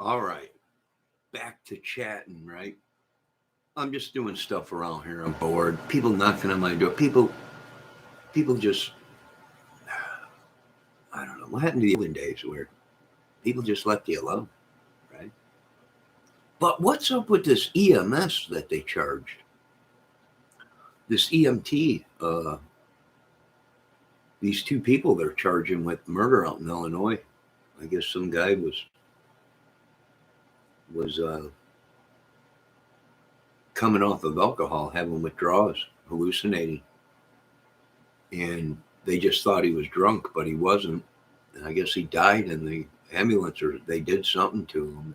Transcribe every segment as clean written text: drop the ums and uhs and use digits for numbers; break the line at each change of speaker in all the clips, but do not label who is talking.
All right, back to chatting, right? I'm just doing stuff around here. I'm bored. People knocking on my door. People just, I don't know. What happened to the olden days where people just left you alone, right? But what's up with this EMS that they charged? This EMT, these two people they're charging with murder out in Illinois. I guess some guy was coming off of alcohol, having withdrawals, hallucinating, and they just thought he was drunk, but he wasn't. And I guess he died in the ambulance, or they did something to him.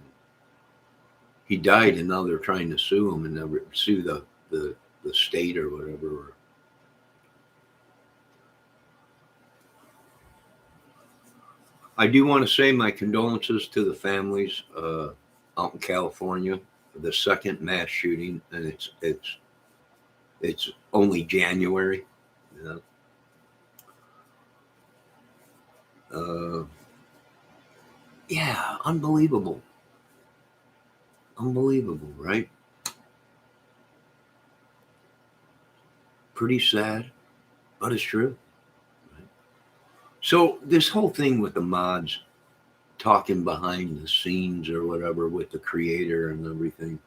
He died, and now they're trying to sue him and sue the state or whatever. I do want to say my condolences to the families out in California for the second mass shooting, and it's only January, you know. Yeah, unbelievable, right? Pretty sad, but it's true. Right? So this whole thing with the mods talking behind the scenes or whatever with the creator and everything,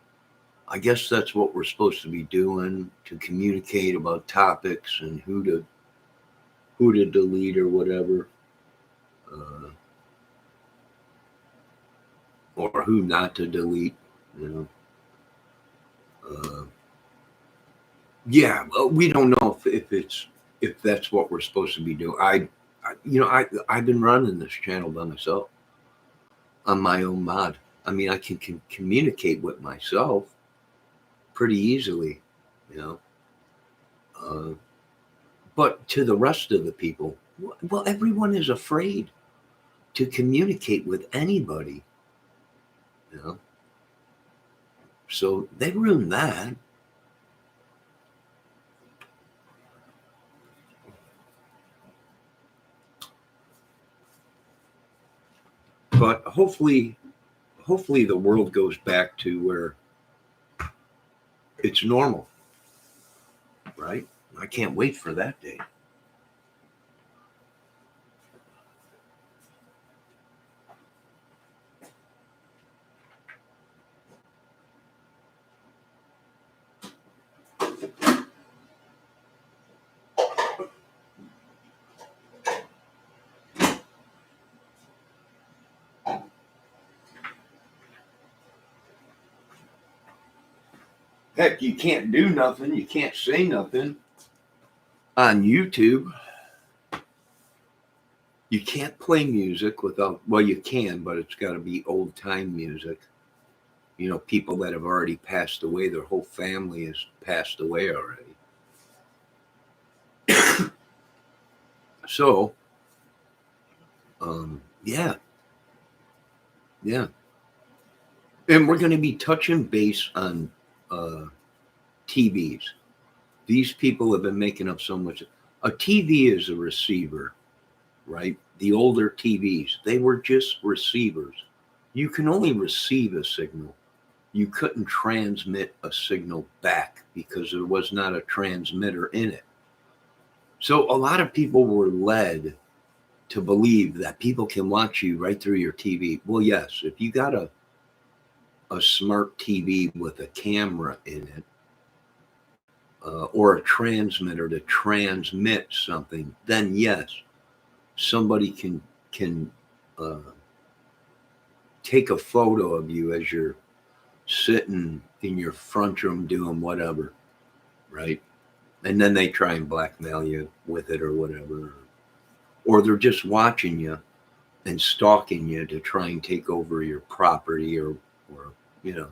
I guess that's what we're supposed to be doing to communicate about topics and who to delete or whatever, uh, or who not to delete. You know, uh, yeah, well, we don't know if that's what we're supposed to be doing. I've been running this channel by myself on my own mod. I mean, I can communicate with myself pretty easily, you know. Uh, but to the rest of the people, well, everyone is afraid to communicate with anybody, you know. So they ruined that. But hopefully the world goes back to where it's normal, right? I can't wait for that day. Heck, you can't do nothing. You can't say nothing on YouTube. You can't play music without, well, you can, but it's got to be old time music. You know, people that have already passed away, their whole family has passed away already. So, yeah, yeah. And we're going to be touching base on TVs. These people have been making up so much. A TV is a receiver, right? The older TVs, they were just receivers. You can only receive a signal. You couldn't transmit a signal back because there was not a transmitter in it. So a lot of people were led to believe that people can watch you right through your TV. Well, yes, if you got a smart TV with a camera in it, or a transmitter to transmit something, then yes, somebody can uh, take a photo of you as you're sitting in your front room doing whatever, right? And then they try and blackmail you with it or whatever, or they're just watching you and stalking you to try and take over your property or you know.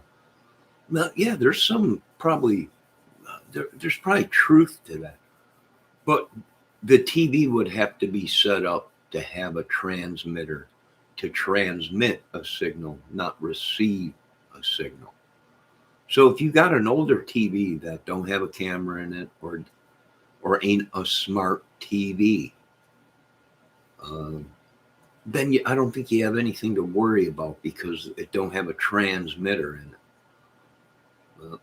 Well, yeah, there's some probably there's probably truth to that, but the TV would have to be set up to have a transmitter to transmit a signal, not receive a signal. So if you got an older TV that don't have a camera in it or ain't a smart TV, um, then I don't think you have anything to worry about because it don't have a transmitter in it.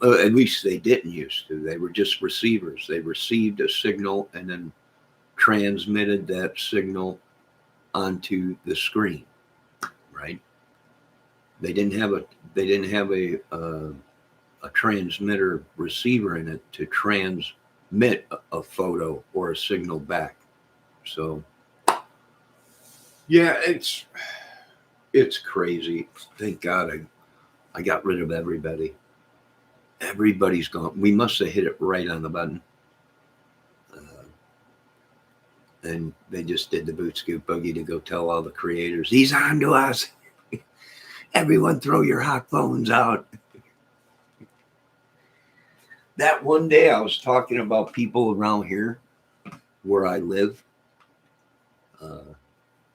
At least they didn't used to. They were just receivers. They received a signal and then transmitted that signal onto the screen, right? They didn't have a transmitter receiver in it to transmit a photo or a signal back. So yeah, it's crazy. Thank God I got rid of everybody. Everybody's gone. We must have hit it right on the button. And they just did the boot scoop boogie to go tell all the creators, he's on to us. Everyone throw your hot phones out. That one day I was talking about people around here where I live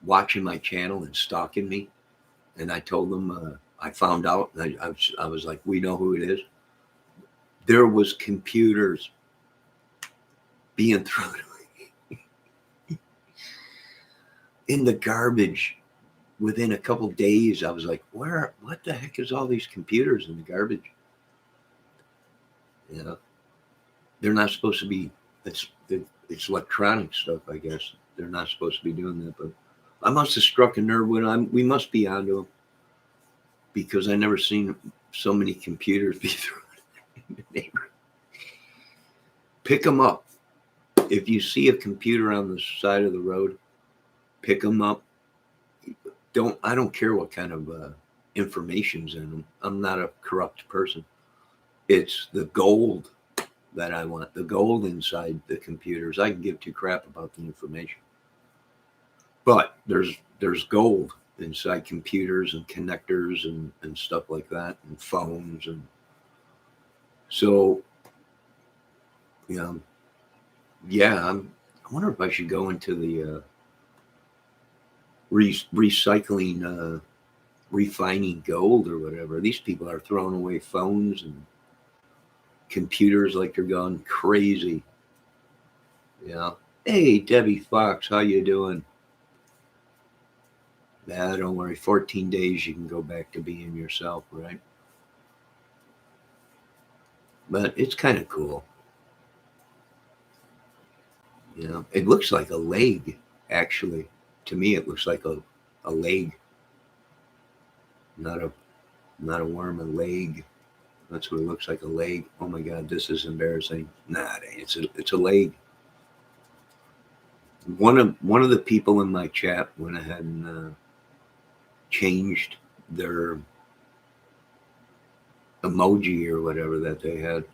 watching my channel and stalking me. And I told them, I found out, and I was like, we know who it is. There was computers being thrown in the garbage within a couple days. I was like, what the heck is all these computers in the garbage? You know, they're not supposed to be, it's electronic stuff, I guess. They're not supposed to be doing that, but I must have struck a nerve when we must be onto them because I never seen so many computers be thrown in the neighborhood. Pick them up. If you see a computer on the side of the road, pick them up. I don't care what kind of information's in them. I'm not a corrupt person. It's the gold that I want. The gold inside the computers. I can give two crap about the information. But there's gold inside computers and connectors and stuff like that, and phones. And so, you know, yeah, I wonder if I should go into the recycling, refining gold or whatever. These people are throwing away phones and computers like they're gone crazy. Yeah. Hey, Debbie Fox, how you doing? Nah, don't worry. 14 days, you can go back to being yourself, right? But it's kind of cool. You know, it looks like a leg, actually. To me, it looks like a leg, not a worm, a leg. That's what it looks like, a leg. Oh my God, this is embarrassing. Nah, it's a leg. One of the people in my chat went ahead and changed their emoji or whatever that they had,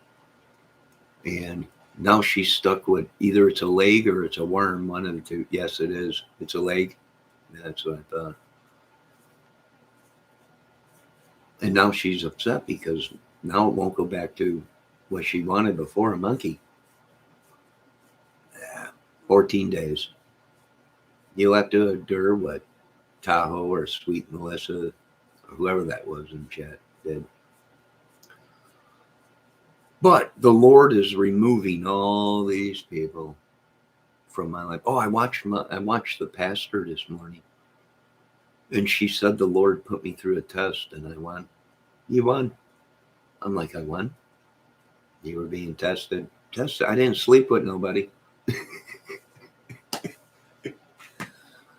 and now she's stuck with either it's a leg or it's a worm. One of the two. Yes, it is. It's a leg. That's what I thought. And now she's upset because now it won't go back to what she wanted before, a monkey. 14 days. You'll have to endure what Tahoe or Sweet Melissa or whoever that was in chat did. But the Lord is removing all these people from my life. Oh, I watched the pastor this morning, and she said the Lord put me through a test, and I won. You won. I'm like, I won. You were being tested. I didn't sleep with nobody.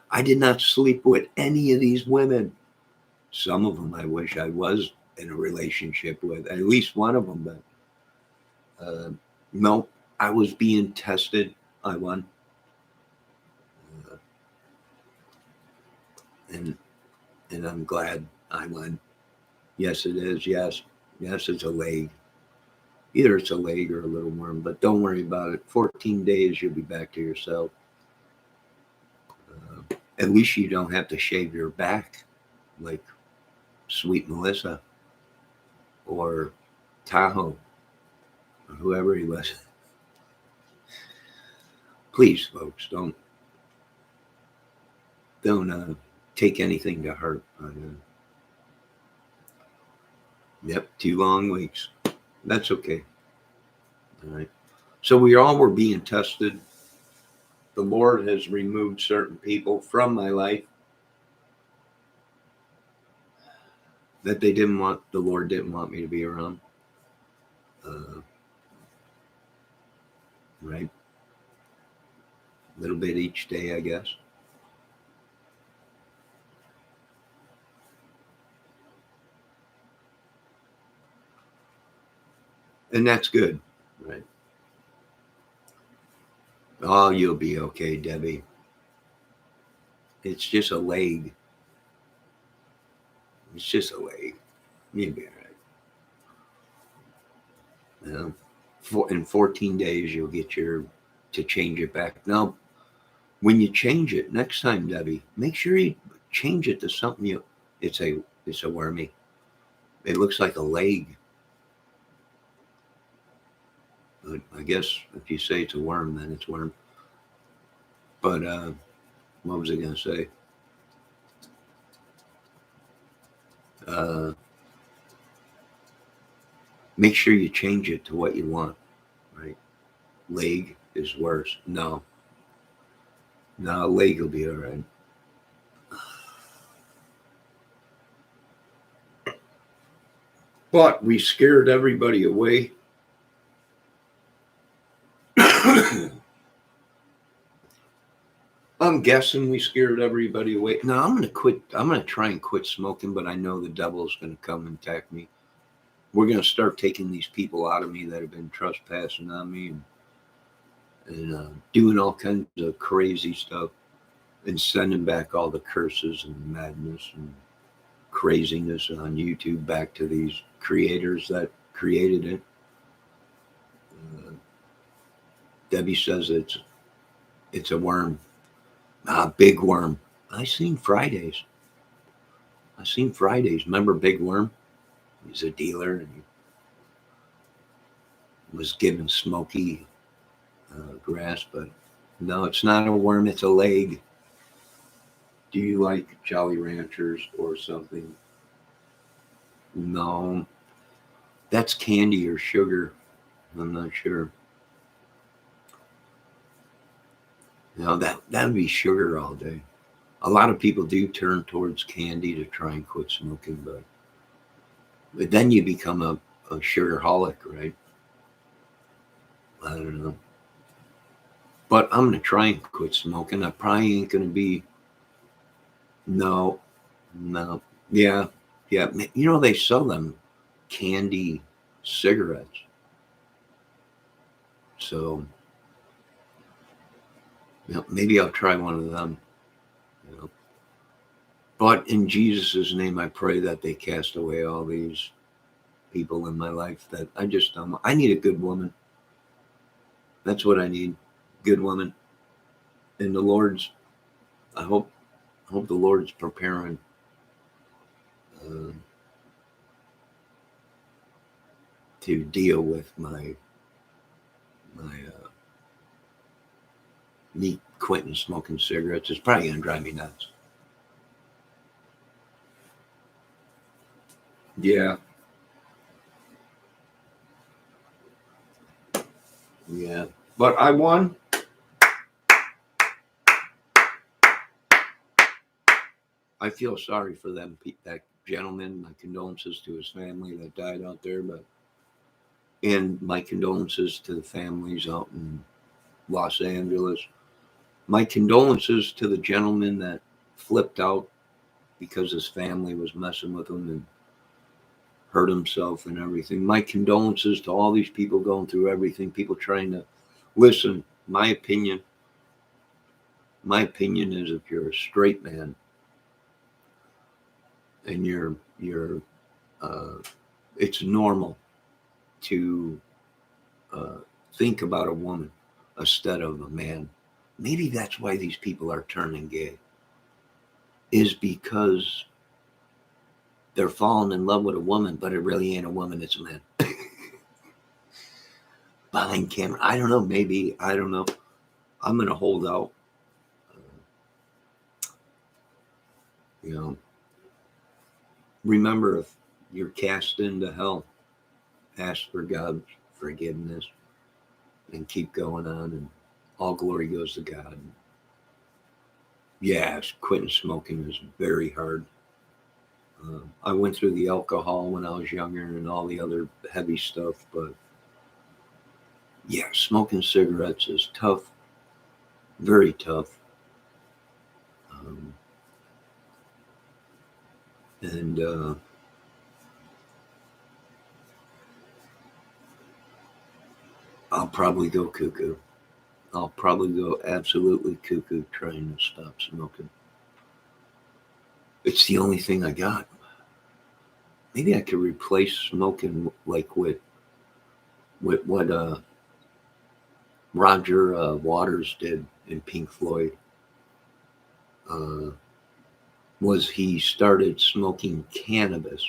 I did not sleep with any of these women. Some of them I wish I was in a relationship with, at least one of them. But no, I was being tested. I won. And I'm glad I won. Yes, it is. Yes, it's a leg. Either it's a leg or a little worm, but don't worry about it. 14 days, you'll be back to yourself. At least you don't have to shave your back like Sweet Melissa or Tahoe or whoever he was. Please, folks, don't take anything to heart. Yep, 2 long weeks. That's okay. All right. So we all were being tested. The Lord has removed certain people from my life. that the Lord didn't want me to be around. Right? A little bit each day, I guess. And that's good, right? Oh, you'll be okay, Debbie. It's just a leg. It's just a leg. You'll be all right. You know? In 14 days, you'll get to change it back. Now, when you change it next time, Debbie, make sure you change it to something it's a wormy. It looks like a leg. But I guess if you say it's a worm, then it's worm. But what was I going to say? Uh, make sure you change it to what you want, right? Leg is worse. No, leg will be all right. But we scared everybody away. I'm guessing we scared everybody away. No, I'm gonna quit. I'm gonna try and quit smoking, but I know the devil is gonna come and attack me. We're gonna start taking these people out of me that have been trespassing on me and doing all kinds of crazy stuff and sending back all the curses and madness and craziness on YouTube back to these creators that created it. Debbie says it's a worm, a big worm. I seen Fridays. Remember Big Worm? He's a dealer and he was giving Smokey grass, but no, it's not a worm. It's a leg. Do you like Jolly Ranchers or something? No, that's candy or sugar. I'm not sure. No, that would be sugar all day. A lot of people do turn towards candy to try and quit smoking, but then you become a sugarholic, right? I don't know. But I'm gonna try and quit smoking. I probably ain't gonna be. No, no. Yeah, yeah. You know they sell them candy cigarettes. So maybe I'll try one of them. You know. But in Jesus' name, I pray that they cast away all these people in my life that I just don't. I need a good woman. That's what I need. Good woman. And the Lord's. I hope the Lord's preparing. Uh, to deal with my me quitting smoking cigarettes. It's probably gonna drive me nuts. Yeah, yeah. But I won. I feel sorry for them. That gentleman. My condolences to his family that died out there. And my condolences to the families out in Los Angeles. My condolences to the gentleman that flipped out because his family was messing with him and hurt himself and everything. My condolences to all these people going through everything, people trying to listen. My opinion is if you're a straight man and you're it's normal to uh, think about a woman instead of a man. Maybe that's why these people are turning gay, is because they're falling in love with a woman, but it really ain't a woman, it's a man. Behind camera. I don't know, maybe. I don't know. I'm going to hold out. You know, remember if you're cast into hell, ask for God's forgiveness and keep going on, and all glory goes to God. Yes, quitting smoking is very hard. I went through the alcohol when I was younger and all the other heavy stuff, but yeah, smoking cigarettes is tough, very tough. Um, and I'll probably go cuckoo. I'll probably go absolutely cuckoo trying to stop smoking. It's the only thing I got. Maybe I could replace smoking like with what Roger Waters did in Pink Floyd. Uh, was he started smoking cannabis,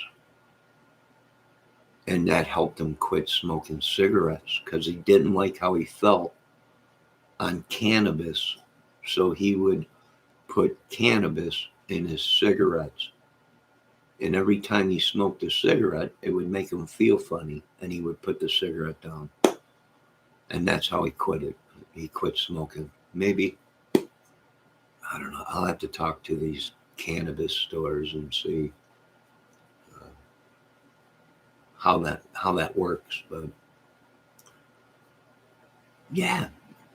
and that helped him quit smoking cigarettes because he didn't like how he felt on cannabis, so he would put cannabis in his cigarettes. And every time he smoked a cigarette, it would make him feel funny, and he would put the cigarette down. And that's how he quit it. He quit smoking. Maybe, I don't know. I'll have to talk to these cannabis stores and see uh, how that works. But yeah,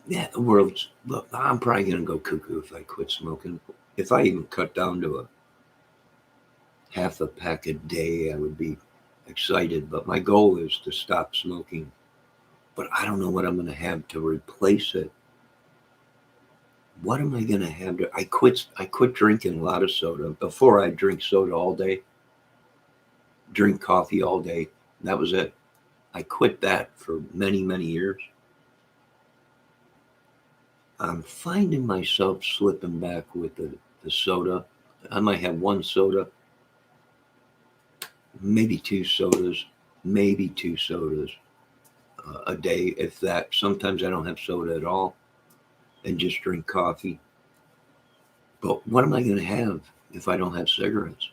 yeah, the world's. Look, I'm probably gonna go cuckoo if I quit smoking. If I even cut down to a half a pack a day, I would be excited. But my goal is to stop smoking. But I don't know what I'm gonna have to replace it. What am I gonna have to? I quit drinking a lot of soda. Before I drink soda all day, drink coffee all day. That was it. I quit that for many, many years. I'm finding myself slipping back with the soda. I might have one soda, maybe two sodas a day, if that. Sometimes I don't have soda at all and just drink coffee. But what am I going to have if I don't have cigarettes?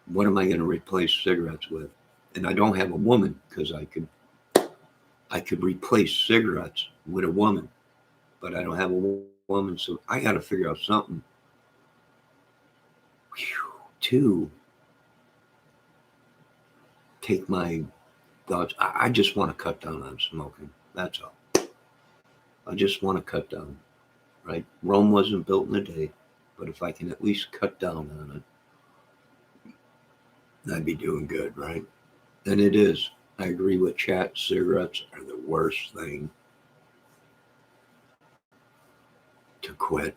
What am I going to replace cigarettes with? And I don't have a woman because I could replace cigarettes with a woman, but I don't have a woman, so I got to figure out something to take my thoughts. I just want to cut down on smoking. That's all. I just want to cut down. Right? Rome wasn't built in a day, but if I can at least cut down on it, I'd be doing good, right? And it is. I agree with chat. Cigarettes are the worst thing to quit,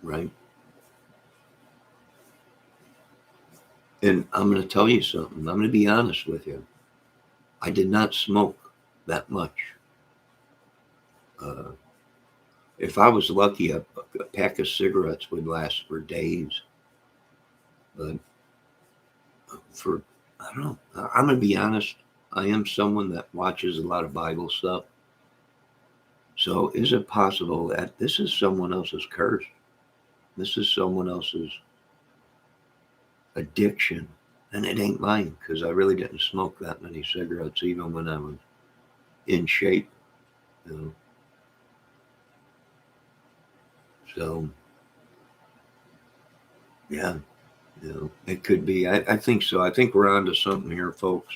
right? And I'm going to tell you something. I'm going to be honest with you. I did not smoke that much. Uh, if I was lucky, a pack of cigarettes would last for days. But for, I don't know. I'm going to be honest. I am someone that watches a lot of Bible stuff. So is it possible that this is someone else's curse? This is someone else's addiction, and it ain't mine because I really didn't smoke that many cigarettes even when I was in shape. You know? So yeah, it could be. I think so. I think we're on to something here, folks.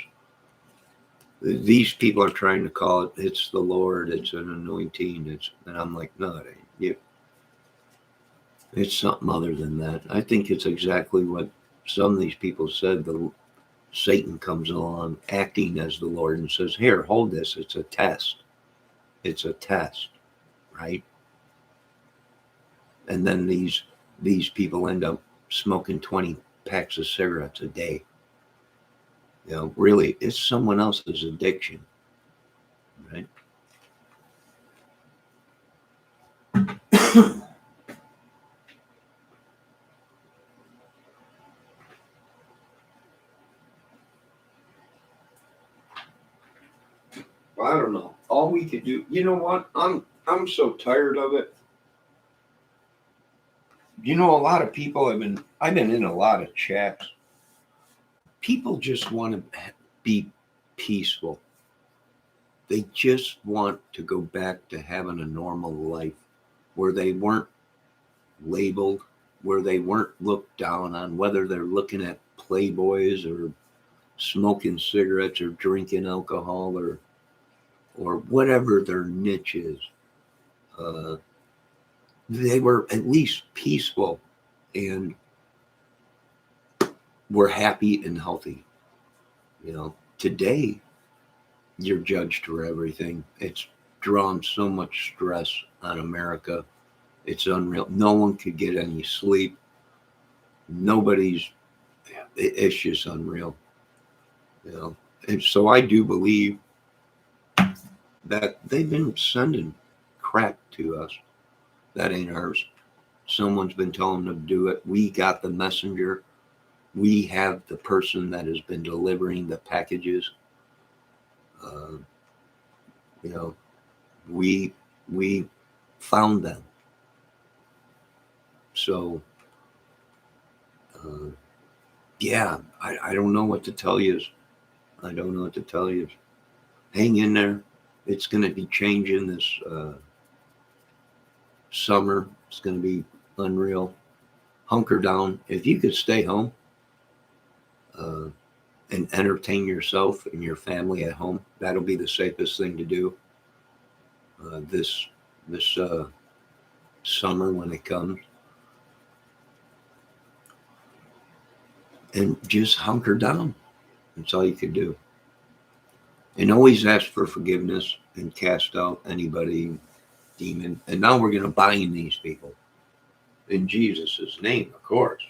These people are trying to call it. It's the Lord. It's an anointing. And I'm like, no, it ain't. It's something other than that. I think it's exactly what some of these people said. Satan comes along acting as the Lord and says, "Here, hold this. It's a test. It's a test, right?" And then these people end up smoking 20 packs of cigarettes a day. Really, it's someone else's addiction, right? I don't know. All we could do, you know what? I'm so tired of it. A lot of people I've been in a lot of chats. People just want to be peaceful. They just want to go back to having a normal life where they weren't labeled, where they weren't looked down on, whether they're looking at Playboys or smoking cigarettes or drinking alcohol or whatever their niche is. Uh, they were at least peaceful and were happy and healthy. Today you're judged for everything. It's drawn so much stress on America. It's unreal. No one could get any sleep. Nobody's. It's just unreal. And so I do believe that they've been sending crap to us. That ain't ours. Someone's been telling them to do it. We got the messenger. We have the person that has been delivering the packages. Uh, you know, we found them. So, yeah, I don't know what to tell you. I don't know what to tell you. Hang in there. It's going to be changing this summer. It's going to be unreal. Hunker down. If you could stay home and entertain yourself and your family at home, that'll be the safest thing to do this summer when it comes. And just hunker down. That's all you can do. And always ask for forgiveness and cast out anybody, demon. And now we're going to bind these people. In Jesus' name, of course.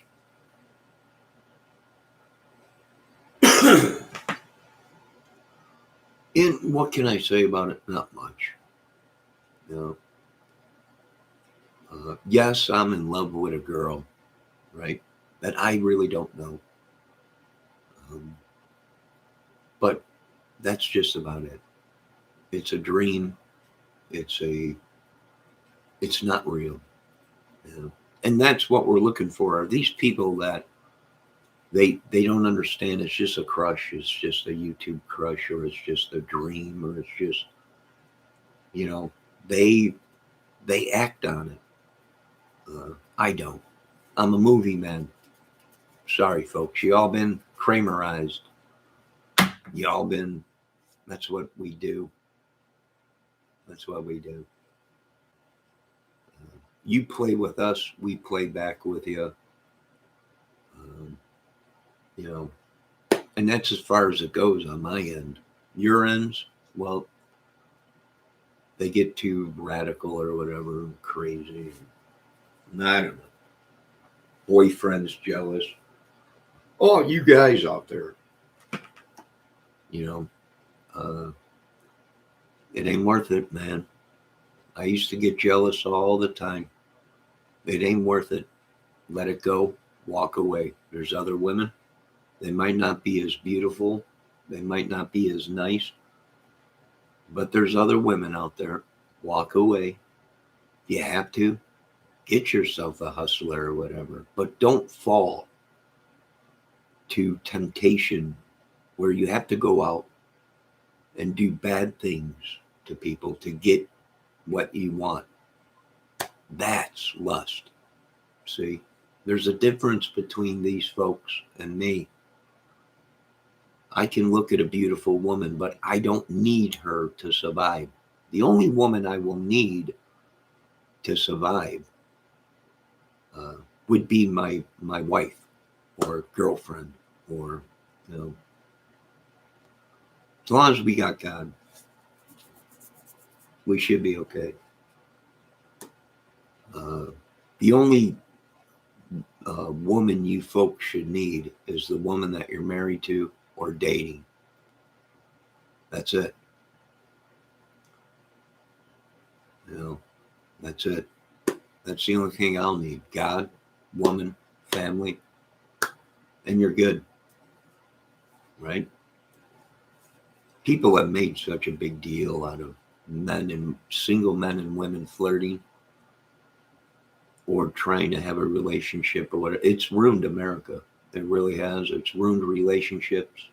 And what can I say about it? Not much. Yes, I'm in love with a girl, right? That I really don't know. But that's just about it. It's a dream. It's not real. And that's what we're looking for, are these people that they don't understand it's just a crush, it's just a YouTube crush, or it's just a dream, or it's just, they act on it. I don't. I'm a movie man. Sorry, folks. You all been Kramerized. You all been, that's what we do. That's what we do. You play with us, we play back with you. And that's as far as it goes on my end. Your ends, well, they get too radical or whatever, crazy. I don't know. Boyfriend's jealous. Oh, you guys out there. It ain't worth it, man. I used to get jealous all the time. It ain't worth it. Let it go. Walk away. There's other women. They might not be as beautiful. They might not be as nice. But there's other women out there. Walk away. You have to. Get yourself a hustler or whatever. But don't fall to temptation where you have to go out and do bad things to people to get what you want. That's lust. See, there's a difference between these folks and me. I can look at a beautiful woman, but I don't need her to survive. The only woman I will need to survive would be my wife or girlfriend, or, as long as we got God, we should be okay. The only woman you folks should need is the woman that you're married to or dating. That's it. That's it. That's the only thing I'll need. God, woman, family, and you're good. Right? People have made such a big deal out of single men and women flirting or trying to have a relationship or whatever. It's ruined America. It really has. It's ruined relationships,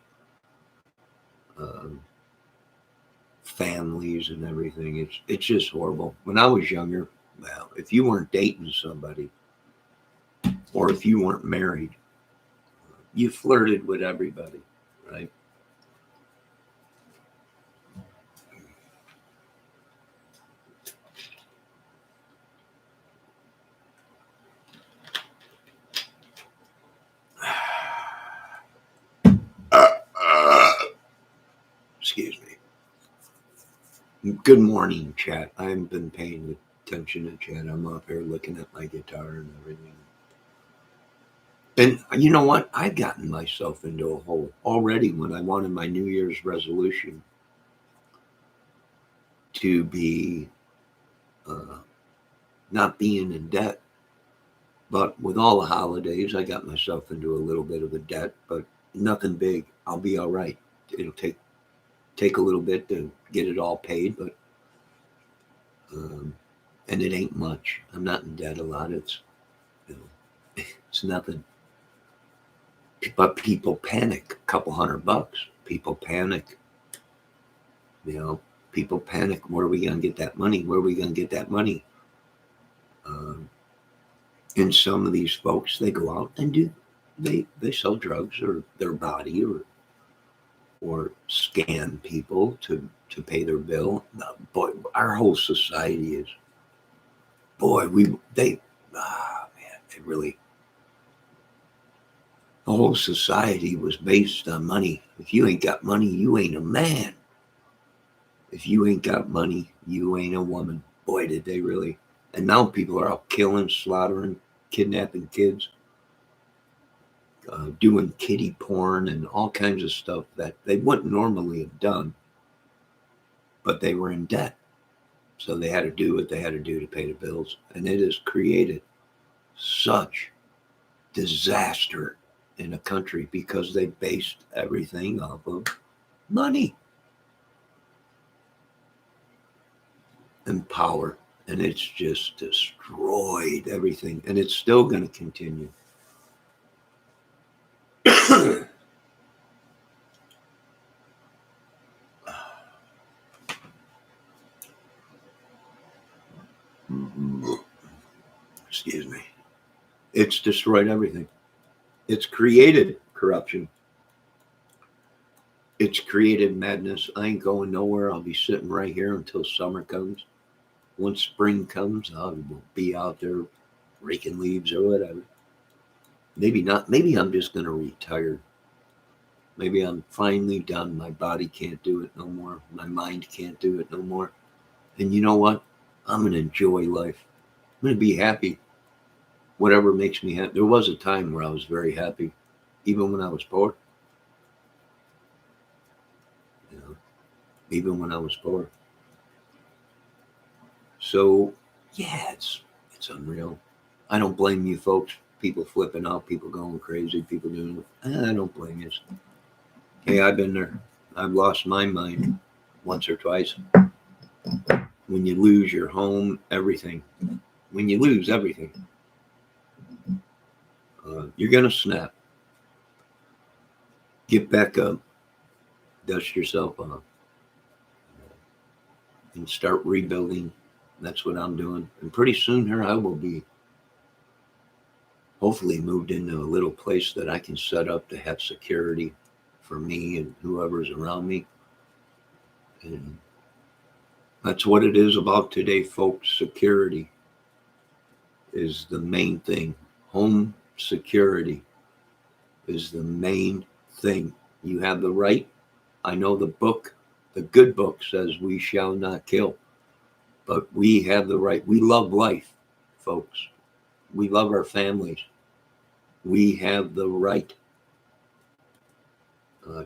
families, and everything. It's just horrible. When I was younger, well, if you weren't dating somebody, or if you weren't married, you flirted with everybody, right? Excuse me. Good morning, chat. I haven't been paying attention to chat. I'm up here looking at my guitar and everything. And you know what? I've gotten myself into a hole already when I wanted my New Year's resolution to be uh, not being in debt. But with all the holidays, I got myself into a little bit of a debt, but nothing big. I'll be all right. It'll take a little bit to get it all paid, but and it ain't much. I'm not in debt a lot. It's you know, it's nothing. But people panic. A couple $100. People panic. You know, people panic. Where are we gonna get that money? Where are we gonna get that money? Um, and some of these folks, they go out and they sell drugs or their body or scam people to pay their bill. No, boy, our whole society is boy we they man they really the whole society was based on money. If you ain't got money, you ain't a man. If you ain't got money, you ain't a woman. Boy, did they really. And now people are out killing, slaughtering, kidnapping kids, doing kiddie porn and all kinds of stuff that they wouldn't normally have done, but they were in debt. So they had to do what they had to do to pay the bills. And it has created such disaster in a country because they based everything off of money and power. And it's just destroyed everything. And it's still going to continue. Excuse me. It's destroyed everything. It's created corruption. It's created madness. I ain't going nowhere. I'll be sitting right here until summer comes. Once spring comes, I will be out there raking leaves or whatever. Maybe not. Maybe I'm just going to retire. Maybe I'm finally done. My body can't do it no more. My mind can't do it no more. And you know what? I'm going to enjoy life. I'm going to be happy. Whatever makes me happy. There was a time where I was very happy, even when I was poor. You know, even when I was poor. So, yeah, it's unreal. I don't blame you folks. People flipping out, people going crazy, people doing it. I don't blame you. Hey, I've been there. I've lost my mind once or twice. When you lose your home, everything. When you lose everything, you're going to snap. Get back up, dust yourself off, and start rebuilding. That's what I'm doing. And pretty soon here, I will be hopefully moved into a little place that I can set up to have security for me and whoever's around me. And that's what it is about today, folks. Security is the main thing. Home security is the main thing. You have the right. I know the good book says we shall not kill, but we have the right. We love life, folks. We love our families. We have the right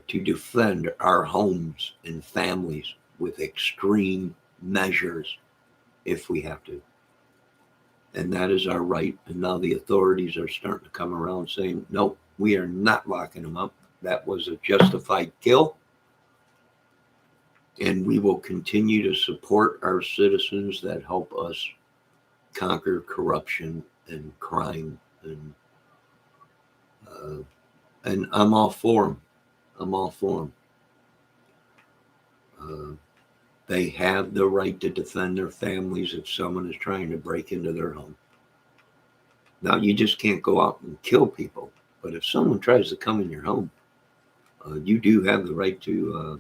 to defend our homes and families with extreme measures if we have to. And that is our right. And now the authorities are starting to come around saying, no, we are not locking them up. That was a justified kill. And we will continue to support our citizens that help us conquer corruption and crime. And I'm all for them. I'm all for them. They have the right to defend their families if someone is trying to break into their home. Now, you just can't go out and kill people. But if someone tries to come in your home, you do have the right to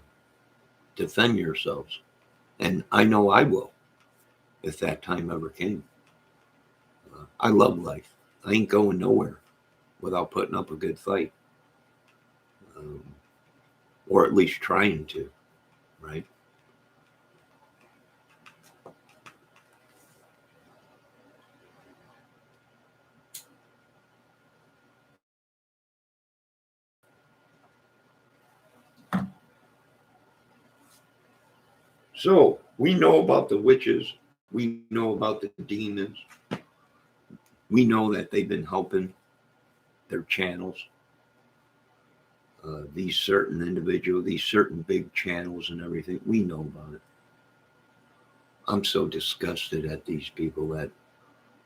defend yourselves. And I know I will if that time ever came. I love life. I ain't going nowhere without putting up a good fight, um, or at least trying to, right? So we know about the witches. We know about the demons. We know that they've been helping their channels, these certain individuals, these certain big channels and everything. We know about it. I'm so disgusted at these people that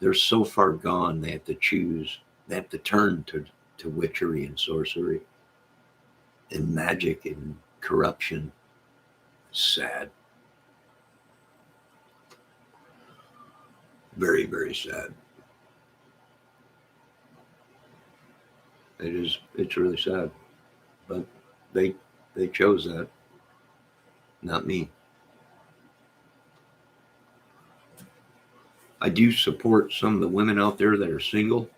they're so far gone they have to choose, they have to turn to witchery and sorcery and magic and corruption. Sad. Very, very sad. It is, it's really sad. But they they chose that, not me. I do support some of the women out there that are single.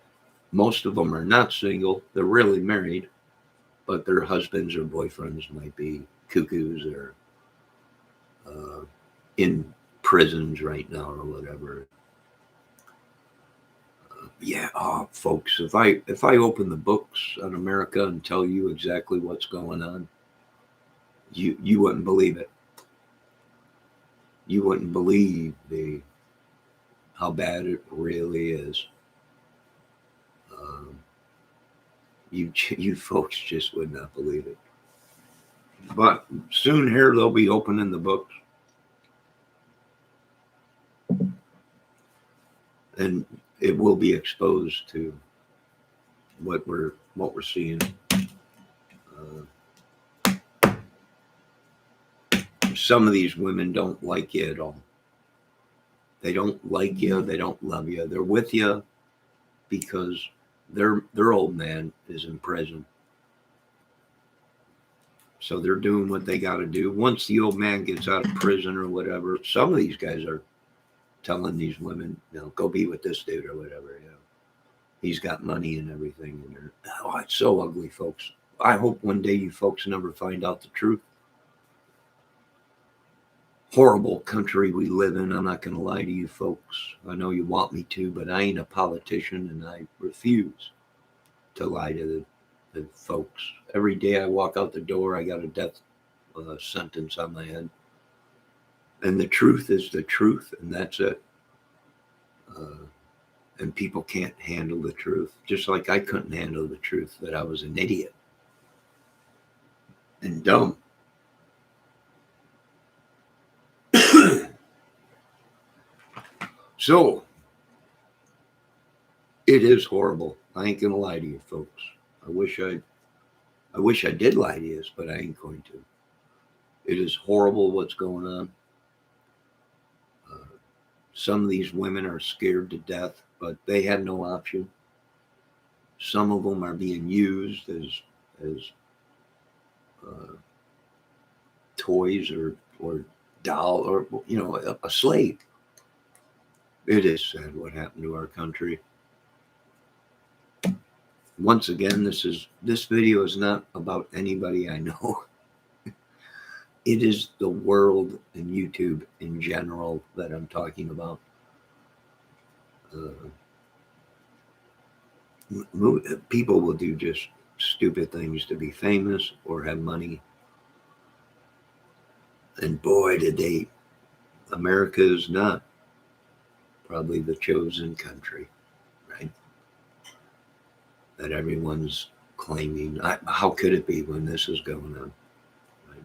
Most of them are not single. They're really married, but their husbands or boyfriends might be cuckoos or uh, in prisons right now or whatever. Yeah, oh, folks, if I open the books on America and tell you exactly what's going on, you wouldn't believe it. You wouldn't believe the how bad it really is. Um, you folks just would not believe it. But soon here they'll be opening the books, and it will be exposed to what we're seeing. Some of these women don't like you at all. They don't like you. They don't love you. They're with you because their old man is in prison. So they're doing what they got to do. Once the old man gets out of prison or whatever, some of these guys are telling these women, go be with this dude or whatever. He's got money and everything. And it's so ugly, folks. I hope one day you folks never find out the truth. Horrible country we live in. I'm not going to lie to you folks. I know you want me to, but I ain't a politician and I refuse to lie to the folks. Every day I walk out the door, I got a death sentence on my head. And the truth is the truth, and that's it. Uh, and people can't handle the truth, just like I couldn't handle the truth that I was an idiot and dumb. So it is horrible. I ain't gonna lie to you, folks. I wish I did lie to you, but I ain't going to. It is horrible what's going on. Uh, some of these women are scared to death, but they had no option. Some of them are being used as uh, toys or doll or a slave. It is sad what happened to our country. Once again, this video is not about anybody I know. It is the world and YouTube in general that I'm talking about. Uh, People will do just stupid things to be famous or have money. And boy, today, America is not probably the chosen country, right? That everyone's claiming. How could it be when this is going on? Right?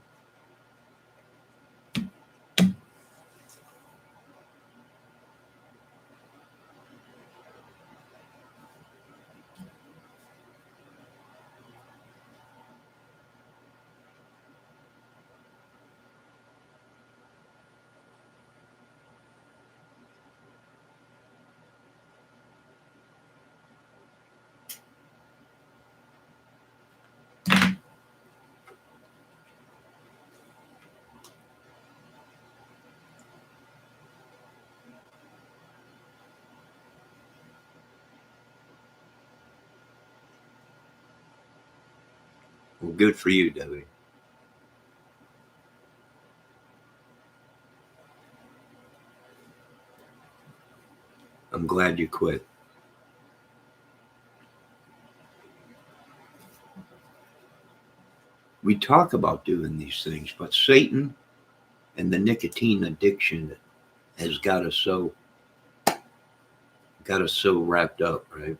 Well, good for you, Debbie. I'm glad you quit. We talk about doing these things, but Satan and the nicotine addiction has got us so wrapped up, right?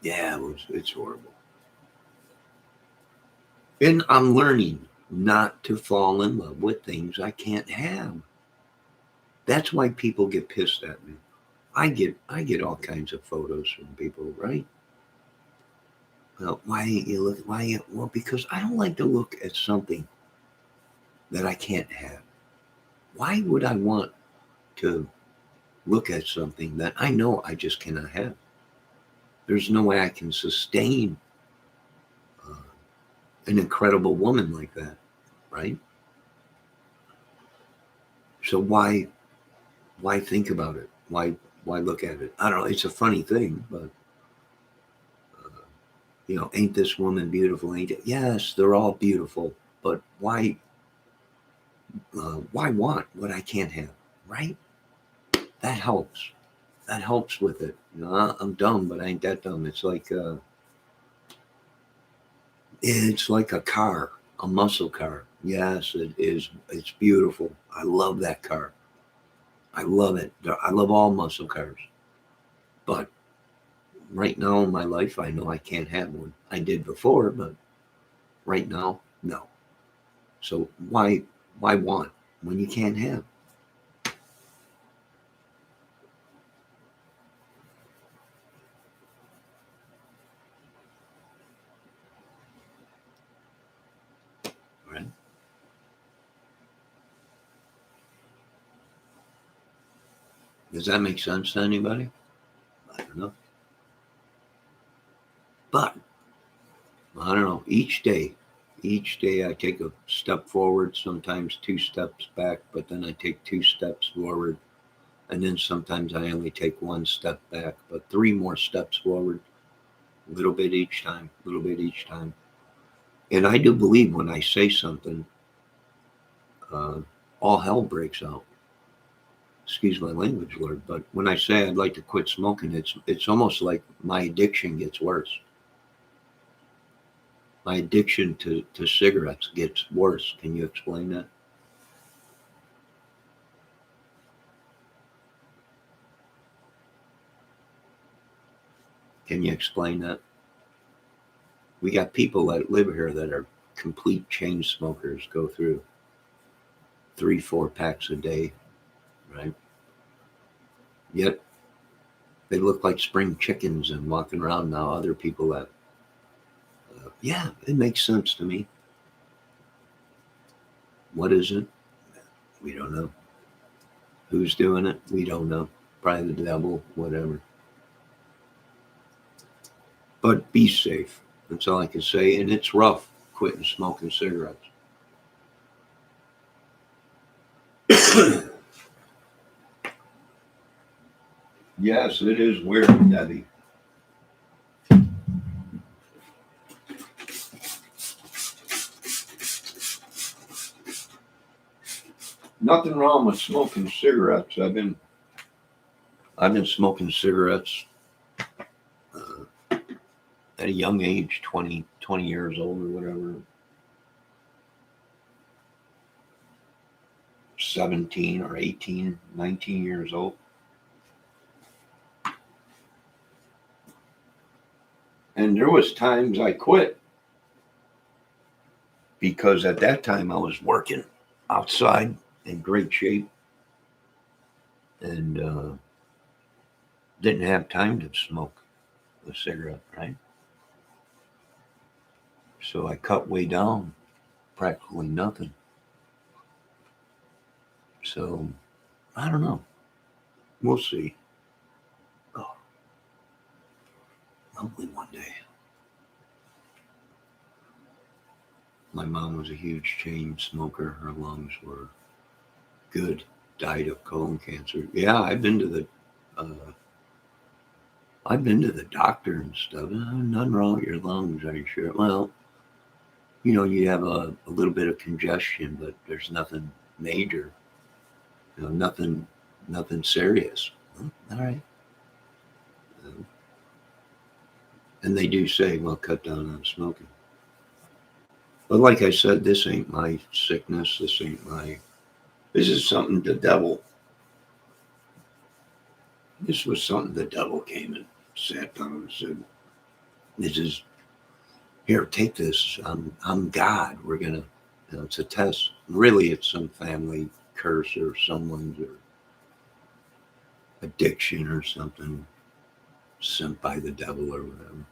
Yeah, it's horrible. And I'm learning not to fall in love with things I can't have. That's why people get pissed at me. I get all kinds of photos from people, right? Well, why ain't you look? Why? Well, because I don't like to look at something that I can't have. Why would I want to look at something that I know I just cannot have? There's no way I can sustain uh, an incredible woman like that, right? So why think about it? Why look at it? I don't know. It's a funny thing, but uh, ain't this woman beautiful? Ain't it? Yes, they're all beautiful, but why want what I can't have, right? That helps. That helps with it. I'm dumb, but I ain't that dumb. It's like a car, a muscle car. Yes, it is. It's beautiful. I love that car. I love it. I love all muscle cars. But right now in my life, I know I can't have one. I did before, but right now, no. So why want when you can't have, right? Does that make sense to anybody? I don't know. But I don't know. Each day I take a step forward, sometimes two steps back, but then I take two steps forward. And then sometimes I only take one step back, but three more steps forward, a little bit each time, a little bit each time. And I do believe when I say something, uh, all hell breaks out. Excuse my language, Lord, but when I say I'd like to quit smoking, it's almost like my addiction gets worse. My addiction to cigarettes gets worse. Can you explain that? Can you explain that? We got people that live here that are complete chain smokers, go through 3, 4 packs a day, right? Yet they look like spring chickens and walking around now. Other people that, yeah, it makes sense to me. What is it? We don't know. Who's doing it? We don't know. Probably the devil, whatever. But be safe. That's all I can say. And it's rough quitting smoking cigarettes. Yes, it is weird, Debbie. Nothing wrong with smoking cigarettes. I've been smoking cigarettes uh, at a young age, 20 years old or whatever, 17 or 18, 19 years old. And there was times I quit because at that time I was working outside in great shape and didn't have time to smoke a cigarette, right? So I cut way down, practically nothing. So I don't know. We'll see. Oh, hopefully one day. My mom was a huge chain smoker. Her lungs were good. Died of colon cancer. Yeah, uh, I've been to the doctor and stuff. Nothing wrong with your lungs, are you sure? Well, You have a little bit of congestion, but there's nothing major, nothing serious. All right. Um, and they do say, well, cut down on smoking. But like I said, this ain't my sickness. This is something the devil, this was something the devil came and sat down and said, this is, here, take this. I'm God. We're going to, it's a test. Really, it's some family curse or someone's or addiction or something sent by the devil or whatever.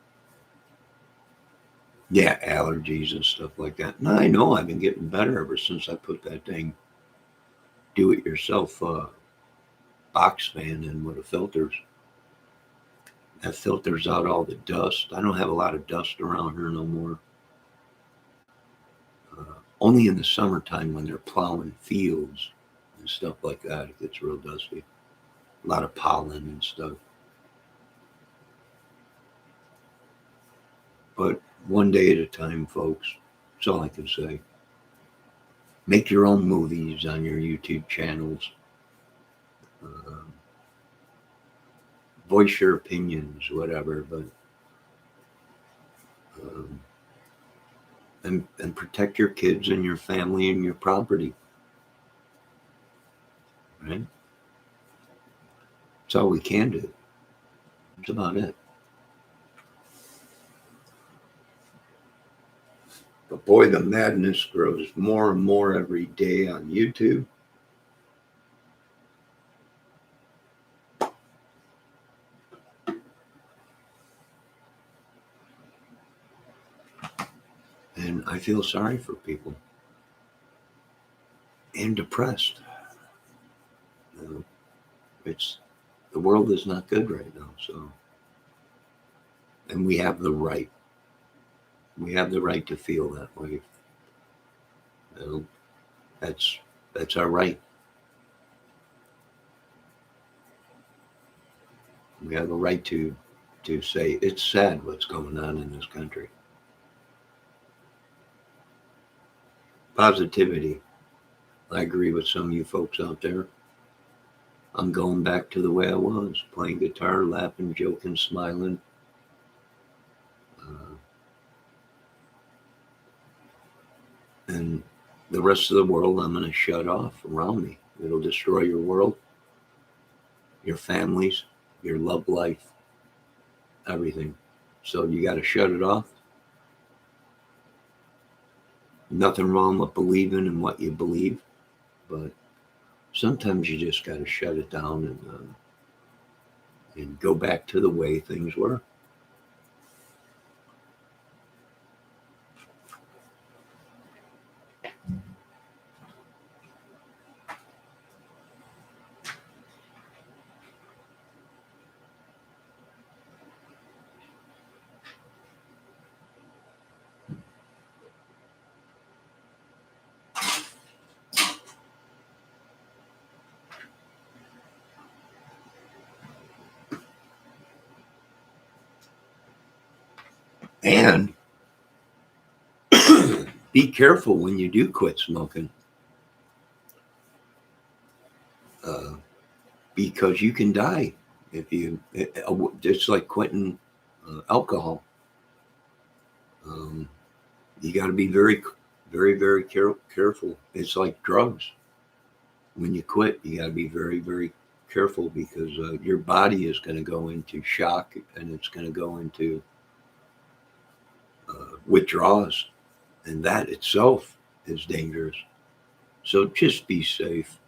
Yeah, allergies and stuff like that. And I know I've been getting better ever since I put that dang do-it-yourself box fan in with the filters. That filters out all the dust. I don't have a lot of dust around here no more. Only in the summertime when they're plowing fields and stuff like that, it gets real dusty. A lot of pollen and stuff. But one day at a time, folks. That's all I can say. Make your own movies on your YouTube channels. Um, Voice your opinions, whatever, but um, and protect your kids and your family and your property. Right? That's all we can do. That's about it. But boy, the madness grows more and more every day on YouTube. And I feel sorry for people and depressed. You know, it's the world is not good right now. So, and we have the right. We have the right to feel that way. You know, that's that's our right. We have a right to say it's sad what's going on in this country. Positivity. I agree with some of you folks out there. I'm going back to the way I was, playing guitar, laughing, joking, smiling. Uh, and the rest of the world, I'm going to shut off around me. It'll destroy your world, your families, your love life, everything. So you got to shut it off. Nothing wrong with believing in what you believe, but sometimes you just got to shut it down and go back to the way things were. And be careful when you do quit smoking, uh, because you can die if you. It's like quitting alcohol. Um, you got to be very, very, very careful. It's like drugs. When you quit, you got to be very, very careful because your body is going to go into shock and it's going to go into withdrawals, and that itself is dangerous. So just be safe.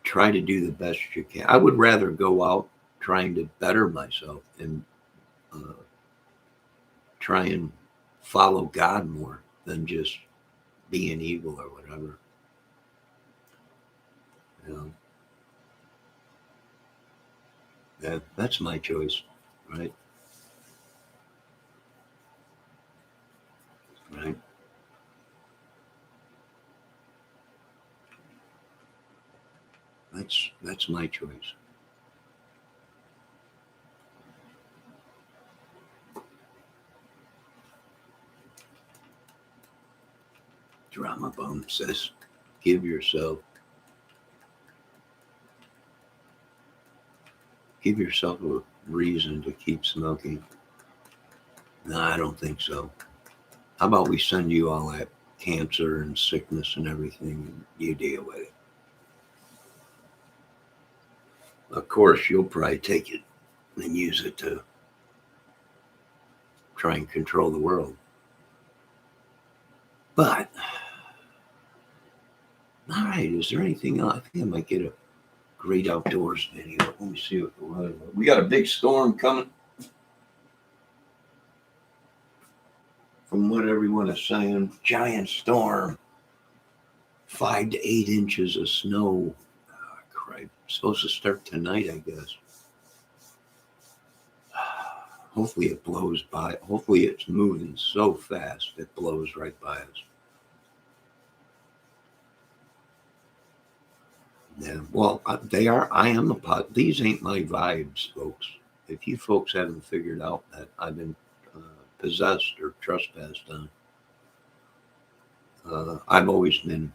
Try to do the best you can. I would rather go out trying to better myself and uh, try and follow God more than just being evil or whatever. You know, that's my choice, right? Right. That's my choice. Drama Bum says, give yourself a reason to keep smoking. No, I don't think so. How about we send you all that cancer and sickness and everything, and you deal with it? Of course, you'll probably take it and use it to try and control the world. But, all right, is there anything else? I think I might get a great outdoors video. Let me see what the weather. We got a big storm coming. From what everyone is saying, giant storm, 5 to 8 inches of snow. Oh, crap. Supposed to start tonight, I guess. Hopefully it blows by. Hopefully it's moving so fast it blows right by us. Yeah, well, they are. I am a pot. These ain't my vibes, folks. If you folks haven't figured out that I've been possessed or trespassed on, I've always been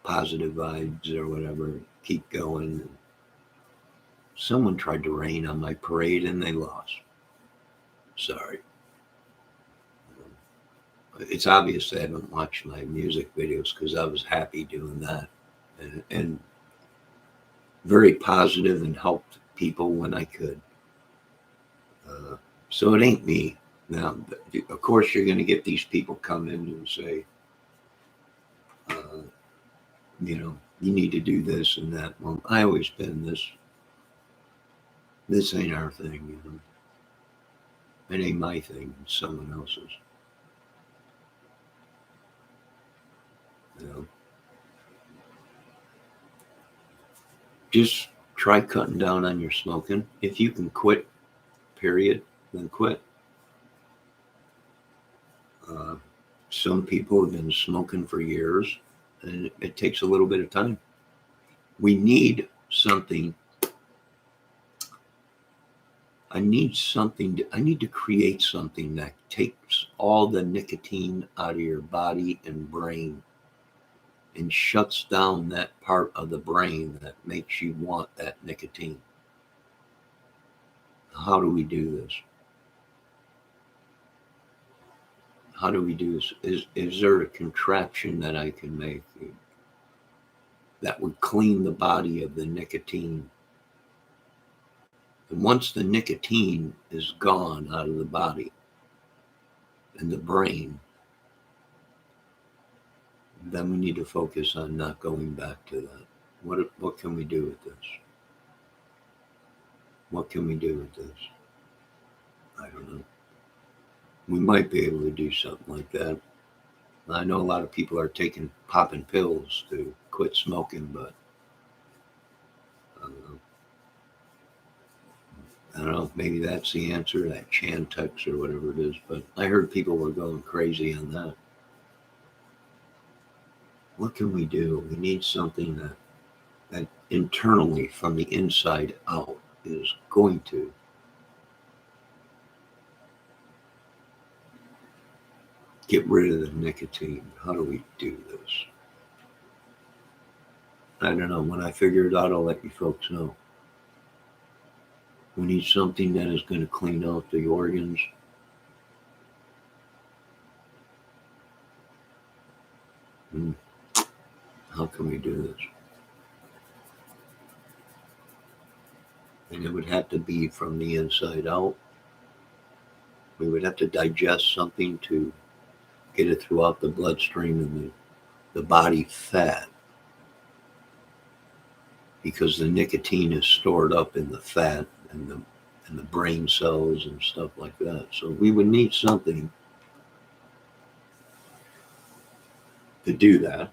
positive vibes or whatever. Keep going. Someone tried to rain on my parade and they lost. Sorry. It's obvious they haven't watched my music videos because I was happy doing that and very positive and helped people when I could. So it ain't me. Now, of course, you're going to get these people come in and say, you need to do this and that. Well, I always been this. This ain't our thing. It ain't my thing. It's someone else's. Just try cutting down on your smoking. If you can quit, period, then quit. Some people have been smoking for years, and it takes a little bit of time. We need something. I need to create something that takes all the nicotine out of your body and brain and shuts down that part of the brain that makes you want that nicotine. How do we do this? How do we do this? Is there a contraption that I can make that would clean the body of the nicotine? And once the nicotine is gone out of the body and the brain, then we need to focus on not going back to that. What can we do with this? What can we do with this? I don't know. We might be able to do something like that. I know a lot of people are popping pills to quit smoking, but I don't know. Maybe that's the answer, that Chantix or whatever it is. But I heard people were going crazy on that. What can we do? We need something that internally, from the inside out, is going to get rid of the nicotine. How do we do this? I don't know. When I figure it out, I'll let you folks know. We need something that is going to clean out the organs. How can we do this? And it would have to be from the inside out. We would have to digest something to get it throughout the bloodstream and the body fat, because the nicotine is stored up in the fat and the brain cells and stuff like that. So we would need something to do that.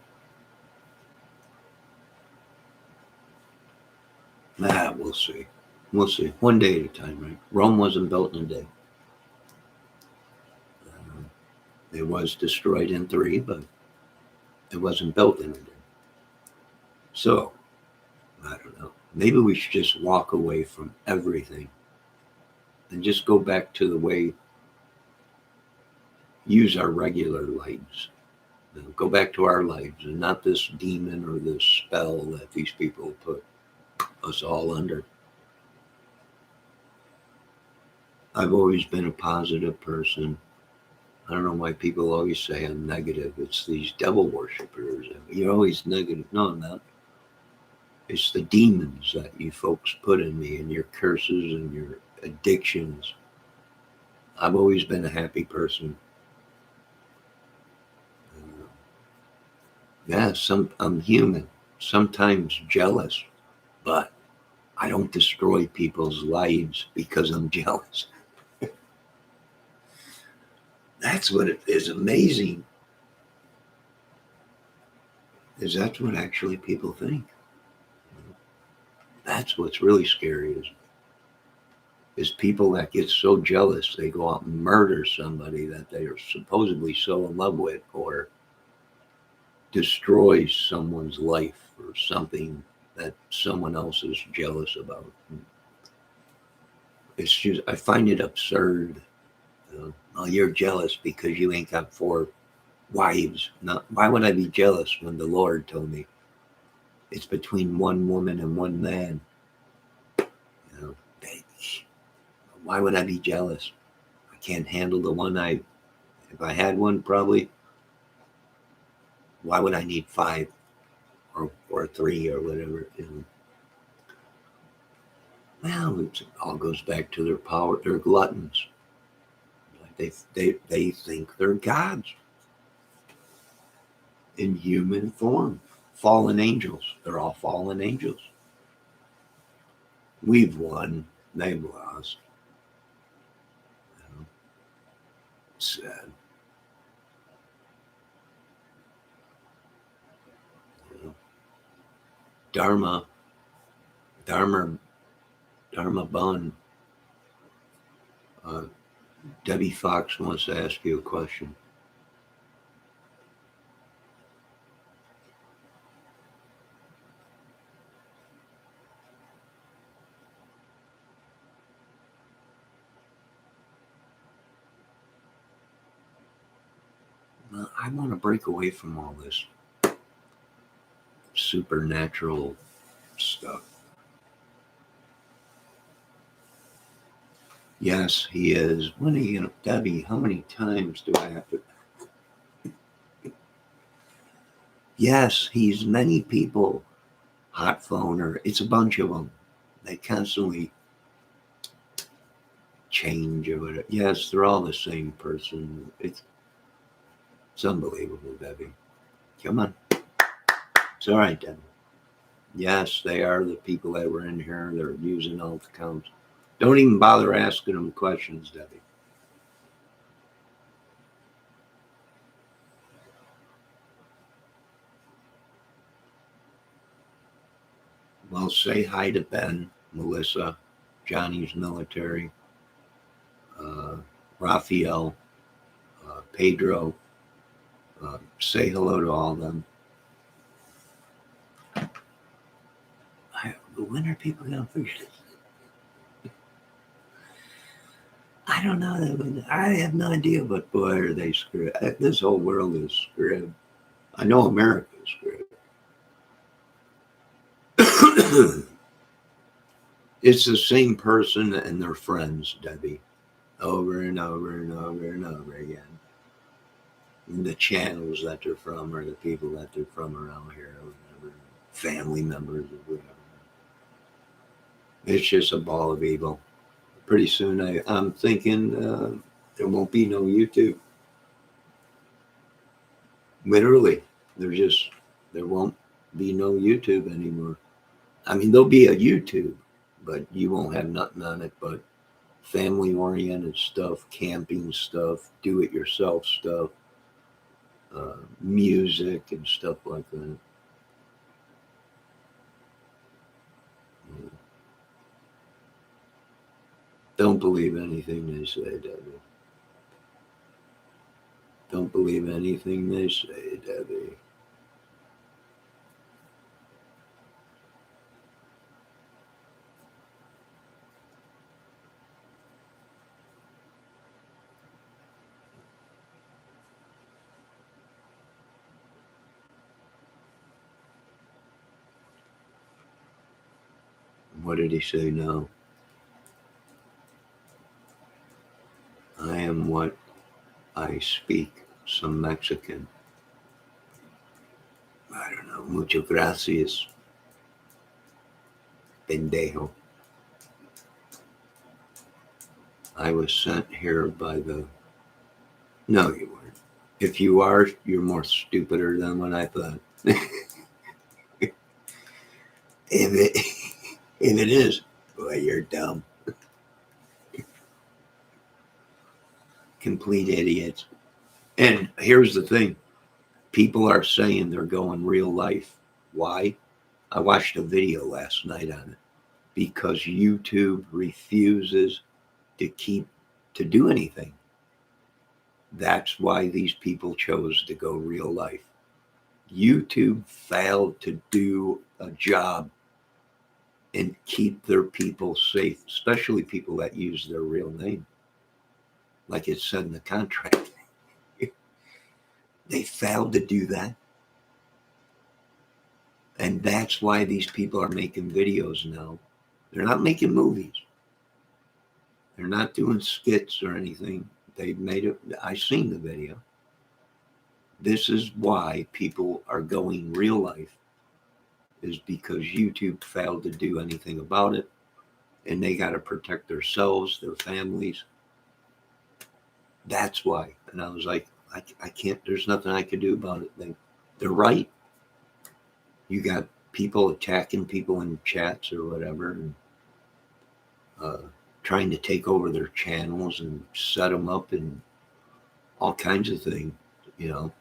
We'll see. We'll see. One day at a time, right? Rome wasn't built in a day. It was destroyed in 3, but it wasn't built in a day. So, I don't know. Maybe we should just walk away from everything and just go back to the way use our regular lights. Go back to our lives and not this demon or this spell that these people put us all under. I've always been a positive person. I don't know why people always say I'm negative. It's these devil worshippers. You're always negative. No, I'm not. It's the demons that you folks put in me and your curses and your addictions. I've always been a happy person. Yeah, I'm human, sometimes jealous, but I don't destroy people's lives because I'm jealous. That's what it is amazing. Is that's what actually people think. That's what's really scary is people that get so jealous they go out and murder somebody that they are supposedly so in love with, or destroy someone's life or something that someone else is jealous about. It's just I find it absurd. Oh, you're jealous because you ain't got four wives. Not why would I be jealous when the Lord told me it's between one woman and one man? You know, why would I be jealous? I can't handle the one I. If I had one, probably. Why would I need five or three or whatever? Well, it all goes back to their power. They're gluttons. They think they're gods in human form. Fallen angels. They're all fallen angels. We've won. They've lost. You know, it's sad. You know. Dharma, Dharma, Dharma Bun. Uh, Debbie Fox wants to ask you a question. I want to break away from all this supernatural stuff. Yes, he is. When are you going to, Debbie, how many times do I have to? Yes, he's many people. Hot phoner. It's a bunch of them. They constantly change or whatever. Yes, they're all the same person. It's unbelievable, Debbie. Come on. It's all right, Debbie. Yes, they are the people that were in here. They're using alt accounts. Don't even bother asking them questions, Debbie. Well, say hi to Ben, Melissa, Johnny's military, uh, Raphael, Pedro. Say hello to all of them. When are people going to figure this? I don't know. I have no idea, but boy, are they screwed. This whole world is screwed. I know America is screwed. It's the same person and their friends, Debbie, over and over and over and over again. And the channels that they're from, or the people that they're from around here, or whatever, family members, or whatever. It's just a ball of evil. Pretty soon, I'm thinking there won't be no YouTube. Literally, there won't be no YouTube anymore. I mean, there'll be a YouTube, but you won't have nothing on it but family oriented stuff, camping stuff, do it yourself stuff, music, and stuff like that. Don't believe anything they say, Debbie. Don't believe anything they say, Debbie. What did he say now? I am what I speak. Some Mexican. I don't know. Muchas gracias, pendejo. I was sent here by the. No, you weren't. If you are, you're more stupider than what I thought. if it if it is, boy, you're dumb. Complete idiots. And here's the thing: people are saying they're going real life. Why? I watched a video last night on it because YouTube refuses to do anything. That's why these people chose to go real life. YouTube failed to do a job and keep their people safe, especially people that use their real name, like it said in the contract. They failed to do that. And that's why these people are making videos now. They're not making movies. They're not doing skits or anything. They've made it. I seen the video. This is why people are going real life, is because YouTube failed to do anything about it. And they got to protect themselves, their families. That's why. And I was like, I can't, there's nothing I can do about it. They're right. You got people attacking people in chats or whatever, and trying to take over their channels and set them up and all kinds of things, you know.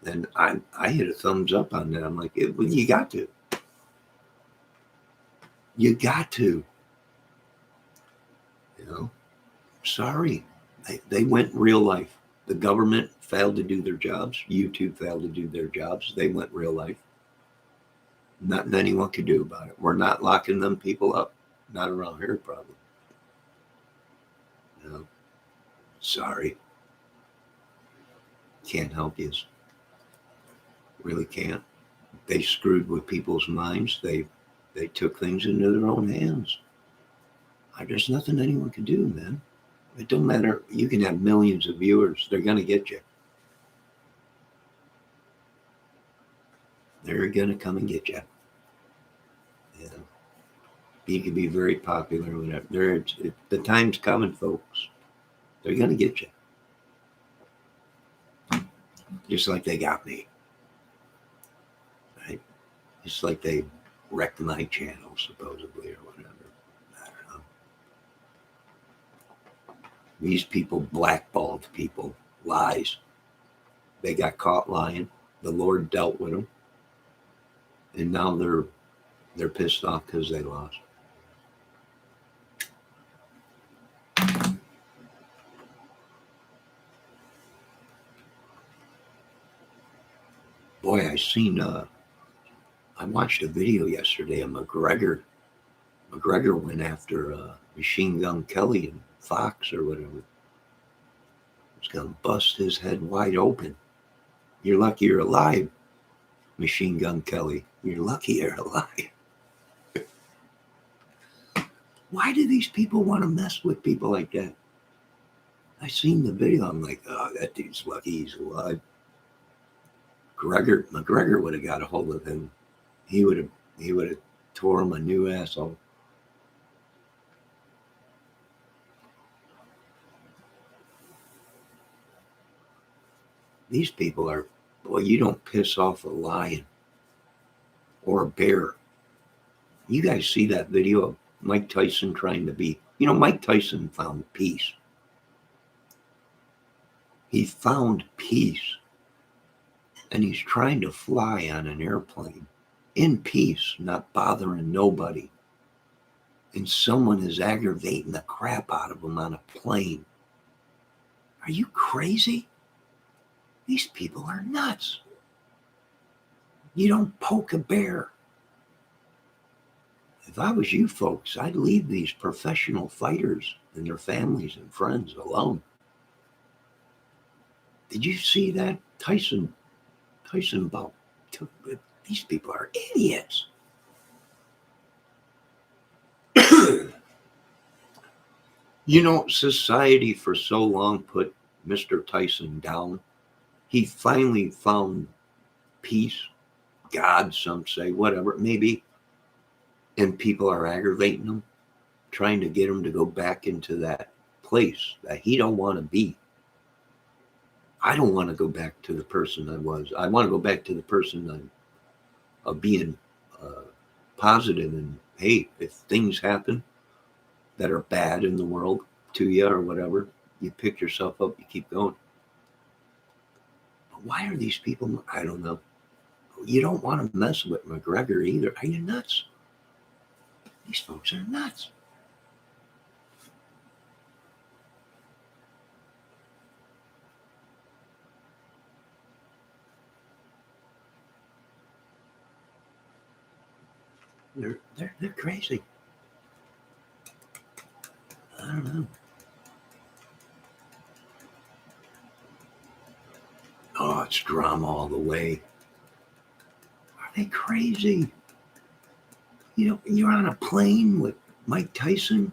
And I hit a thumbs up on that. I'm like, well, you got to. You got to. You know, sorry. They went real life. The government failed to do their jobs. YouTube failed to do their jobs. They went real life. Nothing anyone could do about it. We're not locking them people up. Not around here, probably. You know, sorry. Can't help you. Really can't. They screwed with people's minds. They took things into their own hands. There's nothing anyone can do, man. It don't matter. You can have millions of viewers. They're going to get you. They're going to come and get you. Yeah. You can be very popular or whatever. The time's coming, folks. They're going to get you. Just like they got me. Right? Just like they wrecked my channel, supposedly, or whatever. I don't know. These people blackballed people. Lies. They got caught lying. The Lord dealt with them. And now they're pissed off because they lost. Boy, I watched a video yesterday of McGregor. McGregor went after Machine Gun Kelly and Fox or whatever. He's going to bust his head wide open. You're lucky you're alive, Machine Gun Kelly. You're lucky you're alive. Why do these people want to mess with people like that? I seen the video. I'm like, oh, that dude's lucky he's alive. McGregor would have got a hold of him. He would have tore him a new asshole. These people are, boy, you don't piss off a lion or a bear. You guys see that video of Mike Tyson trying to be, Mike Tyson found peace. He found peace. And he's trying to fly on an airplane in peace, not bothering nobody. And someone is aggravating the crap out of him on a plane. Are you crazy? These people are nuts. You don't poke a bear. If I was you folks, I'd leave these professional fighters and their families and friends alone. Did you see that? Tyson bout. These people are idiots. Society for so long put Mr. Tyson down. He finally found peace, God, some say, whatever it may be, and people are aggravating him, trying to get him to go back into that place that he don't want to be. I don't want to go back to the person I was. I want to go back to the person of being uh, positive. And hey, if things happen that are bad in the world to you or whatever, you pick yourself up, you keep going. But why are these people? I don't know. You don't want to mess with McGregor either. Are you nuts? These folks are nuts. They're crazy. I don't know. Oh, it's drama all the way. Are they crazy? You're on a plane with Mike Tyson.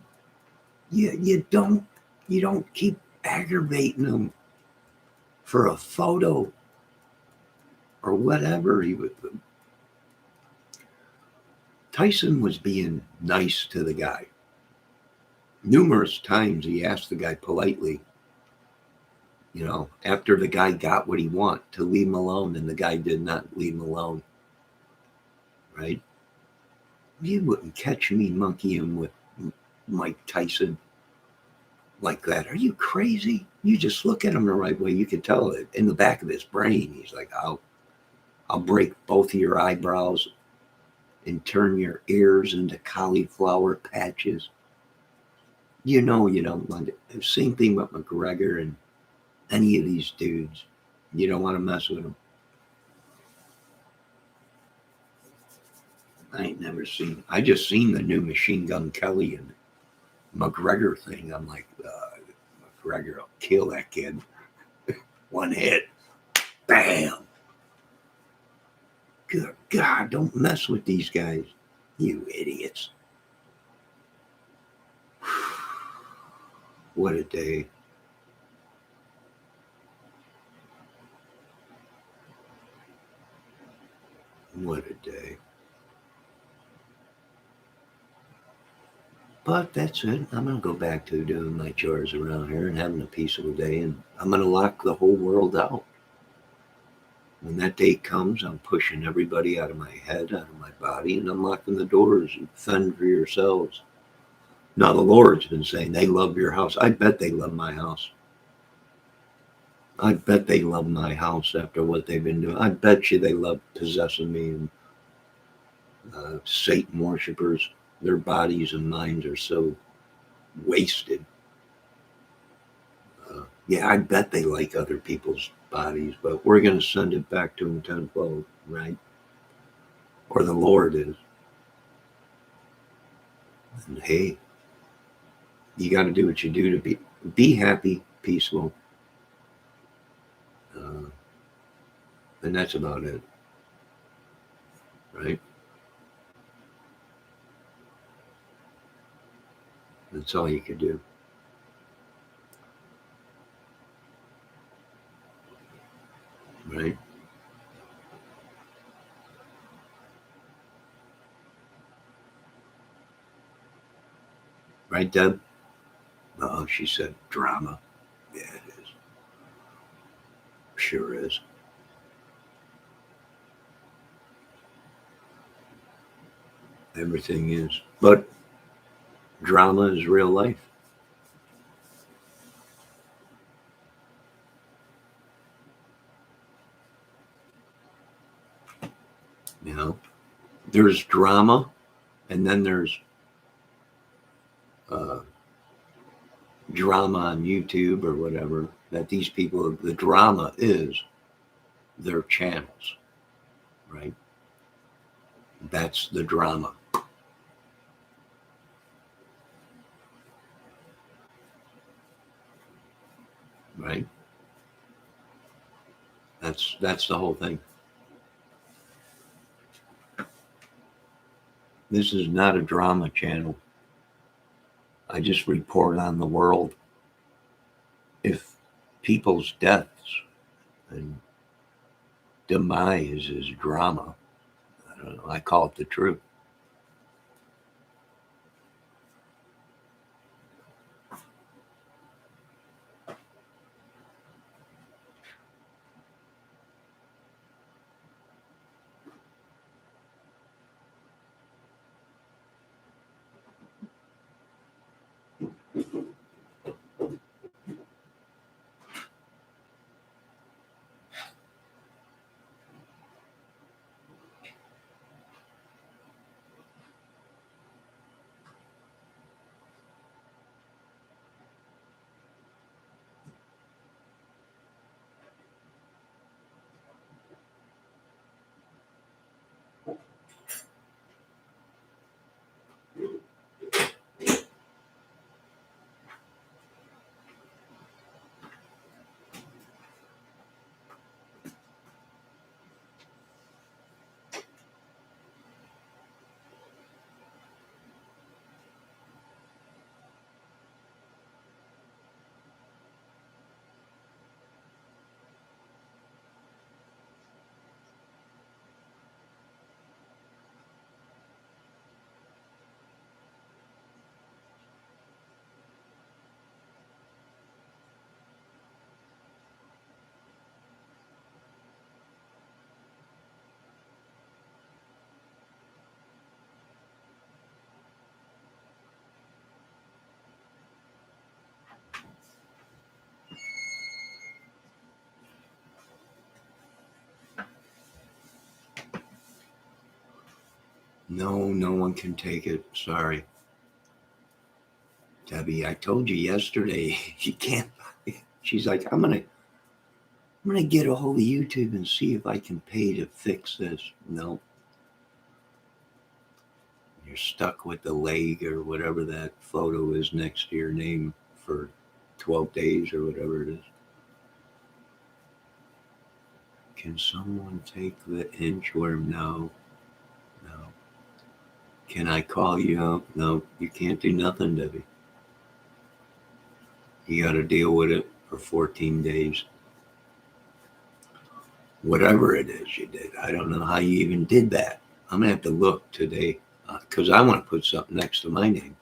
You don't keep aggravating him for a photo or whatever. Tyson was being nice to the guy. Numerous times he asked the guy politely, after the guy got what he wanted, to leave him alone, and the guy did not leave him alone. Right? You wouldn't catch me monkeying with Mike Tyson like that. Are you crazy? You just look at him the right way. You can tell it in the back of his brain. He's like, I'll break both of your eyebrows and turn your ears into cauliflower patches. You don't want it. Same thing with McGregor and any of these dudes. You don't want to mess with them. I ain't never seen. I just seen the new Machine Gun Kelly and McGregor thing. I'm like, McGregor will kill that kid. One hit, bam. Good God, don't mess with these guys, you idiots. What a day. What a day. But that's it. I'm going to go back to doing my chores around here and having a peaceful day. And I'm going to lock the whole world out. When that day comes, I'm pushing everybody out of my head, out of my body, and I'm locking the doors and fend for yourselves. Now, the Lord's been saying they love your house. I bet they love my house. I bet they love my house after what they've been doing. I bet you they love possessing me. And Satan worshipers, their bodies and minds are so wasted. Yeah, I bet they like other people's bodies, but we're going to send it back to them tenfold, right? Or the Lord is. And hey, you got to do what you do to be happy, peaceful, and that's about it, right? That's all you can do, right? Right, Deb? Oh, she said drama. Yeah, it is. Sure is. Everything is. But drama is real life. You know, there's drama, and then there's uh, drama on YouTube or whatever. That these people, the drama is their channels, right? That's the drama, right? That's the whole thing. This is not a drama channel. I just report on the world. If people's deaths and demise is drama, I don't know, I call it the truth. No, no one can take it. Sorry. Debbie, I told you yesterday, you can't. She's like, I'm gonna get a hold of YouTube and see if I can pay to fix this. No, you're stuck with the leg or whatever that photo is next to your name for 12 days or whatever it is. Can someone take the inchworm? No, no. Can I call you up? No, you can't do nothing, Debbie. You got to deal with it for 14 days. Whatever it is you did. I don't know how you even did that. I'm going to have to look today because I want to put something next to my name.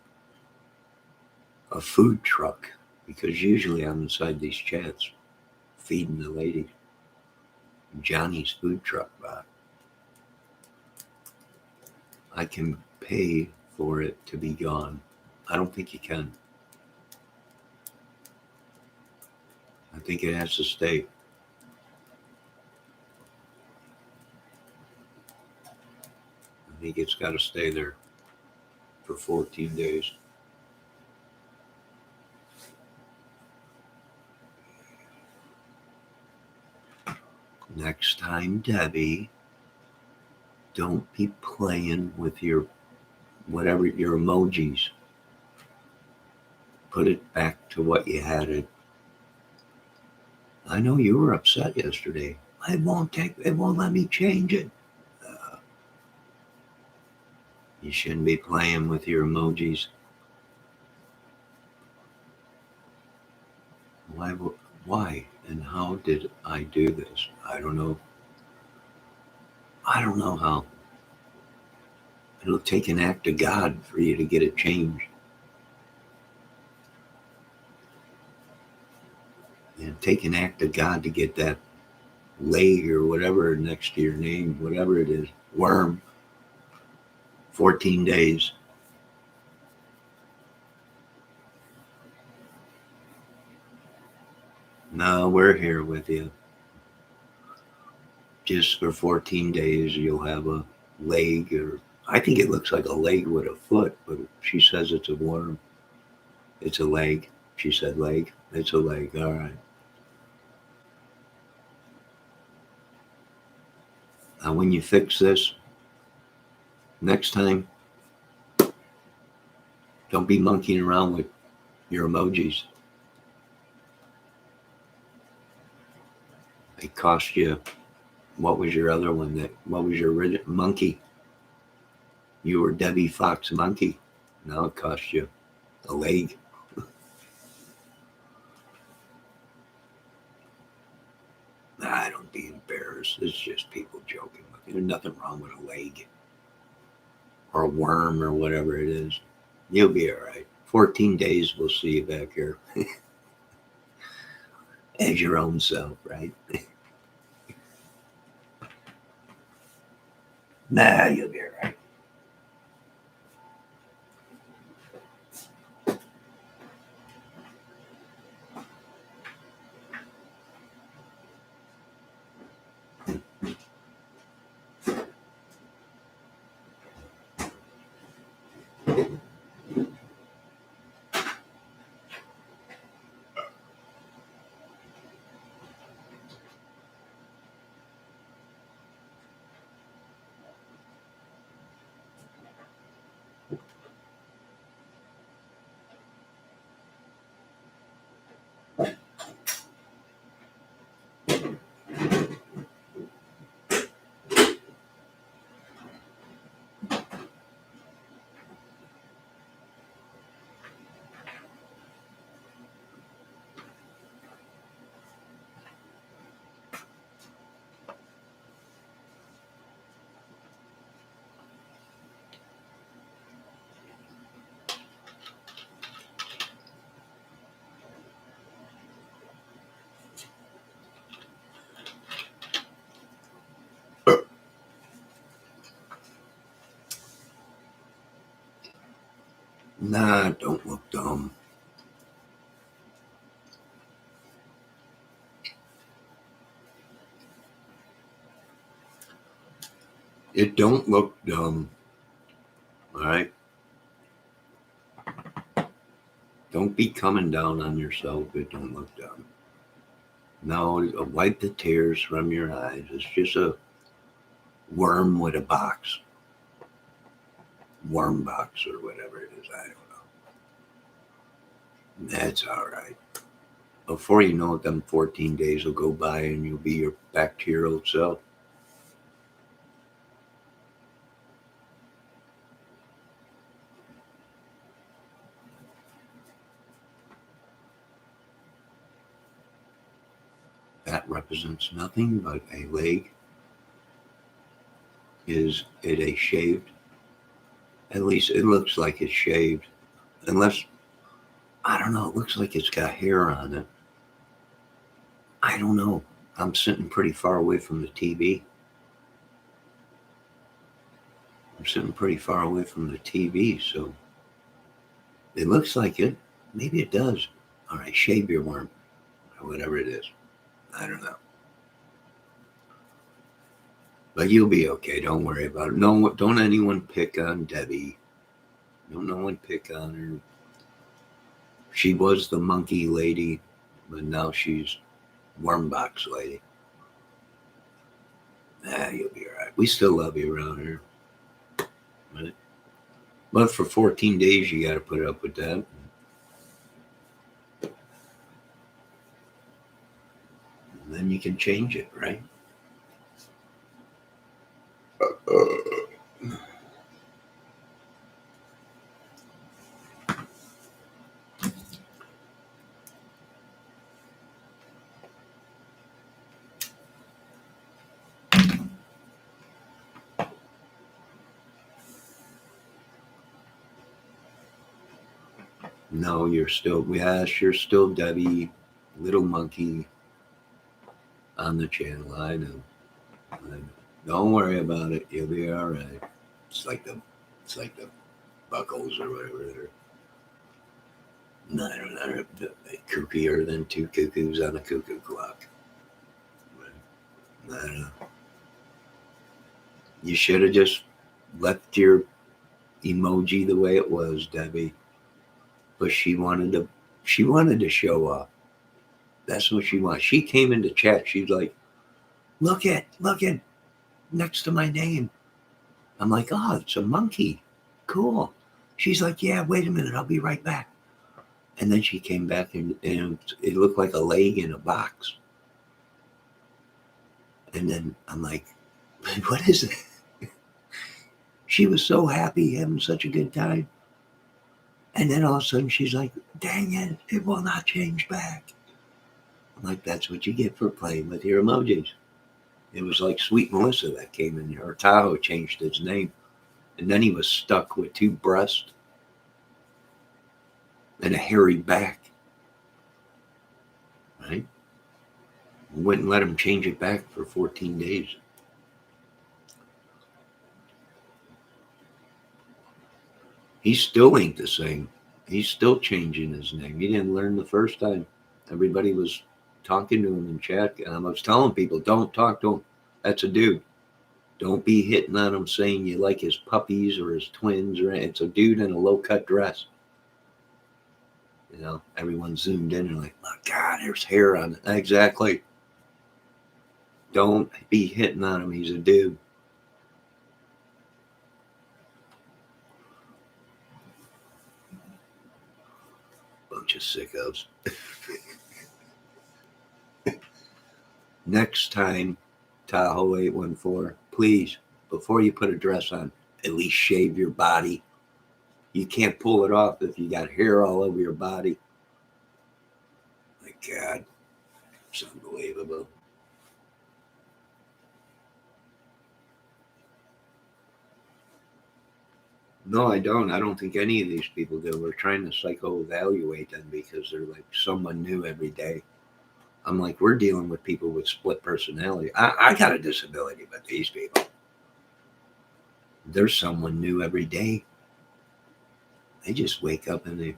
A food truck, because usually I'm inside these chats feeding the lady. Johnny's food truck bot. I can pay for it to be gone. I don't think you can. I think it has to stay. I think it's got to stay there for 14 days. Next time, Debbie, don't be playing with your whatever your emojis. Put it back to what you had it. I know you were upset yesterday. It won't let me change it. You shouldn't be playing with your emojis. Why and how did I do this? I don't know. I don't know how. It'll take an act of God for you to get it changed. And take an act of God to get that leg or whatever next to your name, whatever it is, worm, 14 days. No, we're here with you. Just for 14 days, you'll have a leg, or I think it looks like a leg with a foot, but she says it's a worm. It's a leg. She said leg. It's a leg. All right. Now, when you fix this, next time, don't be monkeying around with your emojis. It cost you, what was your other one? What was your original? Monkey. You were Debbie Fox Monkey. Now it cost you A leg? Nah, don't be embarrassed. It's just people joking with you. There's nothing wrong with a leg or a worm or whatever it is. You'll be all right. 14 days, we'll see you back here as your own self, right? Nah, you'll be all right. Nah, don't look dumb. It don't look dumb. All right? Don't be coming down on yourself. It don't look dumb. No, wipe the tears from your eyes. It's just a worm with a box. Worm box or whatever it is. I don't know. That's all right. Before you know it, them 14 days will go by and you'll be back to your old self. That represents nothing but a leg. Is it a shaved? At least it looks like it's shaved. Unless, I don't know, it looks like it's got hair on it. I don't know. I'm sitting pretty far away from the TV. I'm sitting pretty far away from the TV, so it looks like it. Maybe it does. All right, shave your worm, or whatever it is. I don't know. But you'll be okay. Don't worry about it. No, don't anyone pick on Debbie. Don't no one pick on her. She was the monkey lady, but now she's worm box lady. You'll be all right. We still love you around here. Right? But for 14 days, you got to put up with that. And then you can change it, right? No, yes, you're still Debbie, little monkey on the channel. I know. Don't worry about it. You'll be all right. It's like the buckles or whatever. They're kookier than two cuckoos on a cuckoo clock. I don't know. You should have just left your emoji the way it was, Debbie. But she wanted to show up. That's what she wants. She came into chat. She's like, look it next to my name. I'm like, oh, it's a monkey. Cool. She's like, yeah, wait a minute. I'll be right back. And then she came back and it looked like a leg in a box. And then I'm like, what is it? She was so happy, having such a good time. And then all of a sudden she's like, dang it, it will not change back. I'm like, that's what you get for playing with your emojis. It was like Sweet Melissa that came in here. Or Tahoe changed his name. And then he was stuck with 2 breasts and a hairy back. Right? Wouldn't let him change it back for 14 days. He still ain't the same. He's still changing his name. He didn't learn the first time. Everybody was talking to him in chat. And I was telling people, don't talk to him. That's a dude. Don't be hitting on him saying you like his puppies or his twins. Or it's a dude in a low-cut dress. You know, everyone zoomed in and like, oh, God, there's hair on it. Exactly. Don't be hitting on him. He's a dude. Bunch of sickos. Next time, Tahoe 814, please, before you put a dress on, at least shave your body. You can't pull it off if you got hair all over your body. My God, it's unbelievable. No, I don't. I don't think any of these people do. We're trying to psycho-evaluate them because they're like someone new every day. I'm like, we're dealing with people with split personality. I got a disability, but these people, there's someone new every day. They just wake up and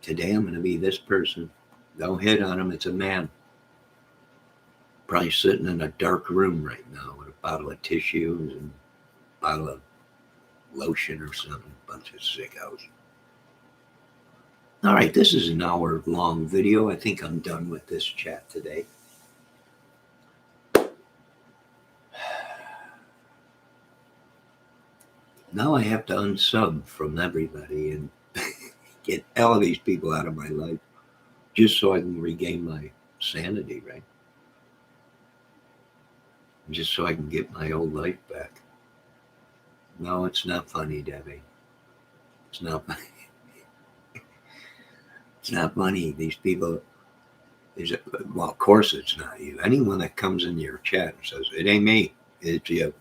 today I'm going to be this person. Don't hit on him. It's a man. Probably sitting in a dark room right now with a bottle of tissues and a bottle of lotion or something. Bunch of sickos. All right, this is an hour-long video. I think I'm done with this chat today. Now I have to unsub from everybody and get all of these people out of my life just so I can regain my sanity, right? Just so I can get my old life back. No, it's not funny, Debbie. It's not funny. It's not funny. These people, well, of course it's not you. Anyone that comes into your chat and says, it ain't me, it's you.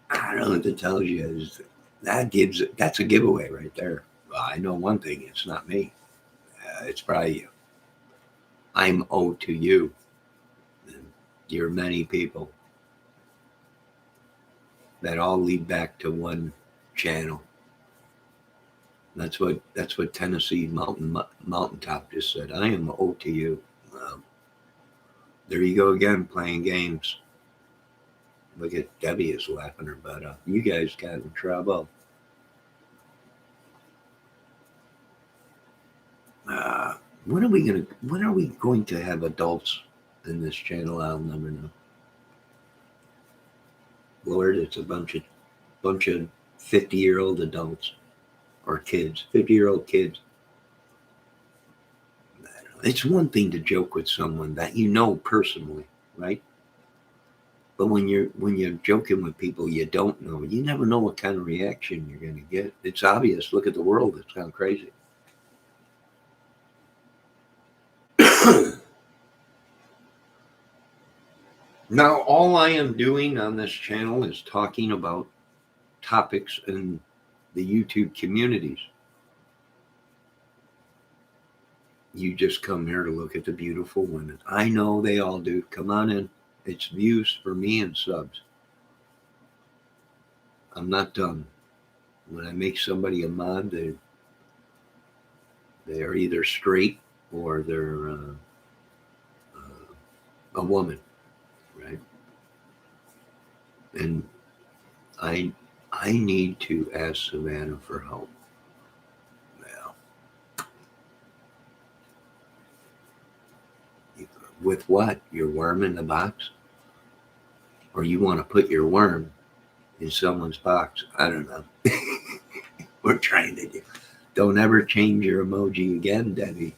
I don't know what to tell you. Is that's a giveaway right there. Well, I know one thing, it's not me. It's probably you. I'm owed to you. And you're many people that all lead back to one channel. That's what Tennessee Mountaintop just said. I am owed to you. There you go again, playing games. Look at Debbie is laughing her butt off. You guys got in trouble. When are we going to have adults in this channel? I'll never know. Lord, it's a bunch of 50-year-old adults or kids, 50-year-old kids. It's one thing to joke with someone that you know personally, right? But when you're joking with people you don't know, you never know what kind of reaction you're going to get. It's obvious. Look at the world. It's gone crazy. Now, all I am doing on this channel is talking about topics in the YouTube communities. You just come here to look at the beautiful women. I know they all do. Come on in. It's views for me and subs. I'm not done. When I make somebody a mod, they're either straight or they're a woman, right? And I need to ask Savannah for help. Well, with what? Your worm in the box? Or you want to put your worm in someone's box? I don't know. We're trying to do. Don't ever change your emoji again, Debbie.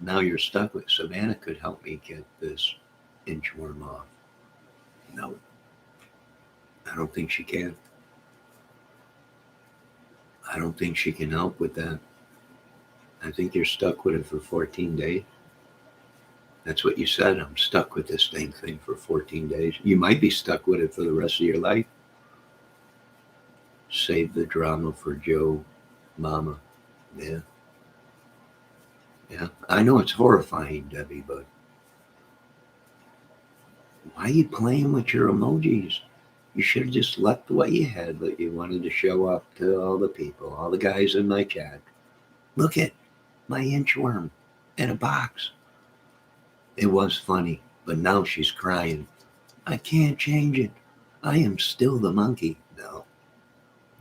Now you're stuck with Savannah could help me get this inchworm off. No, I don't think she can. I don't think she can help with that. I think you're stuck with it for 14 days. That's what you said. I'm stuck with this dang thing for 14 days. You might be stuck with it for the rest of your life. Save the drama for Joe, Mama. Yeah. Yeah. I know it's horrifying, Debbie, but why are you playing with your emojis? You should have just left what you had, but you wanted to show up to all the people, all the guys in my chat. Look at my inchworm in a box. It was funny, but now she's crying. I can't change it. I am still the monkey. No,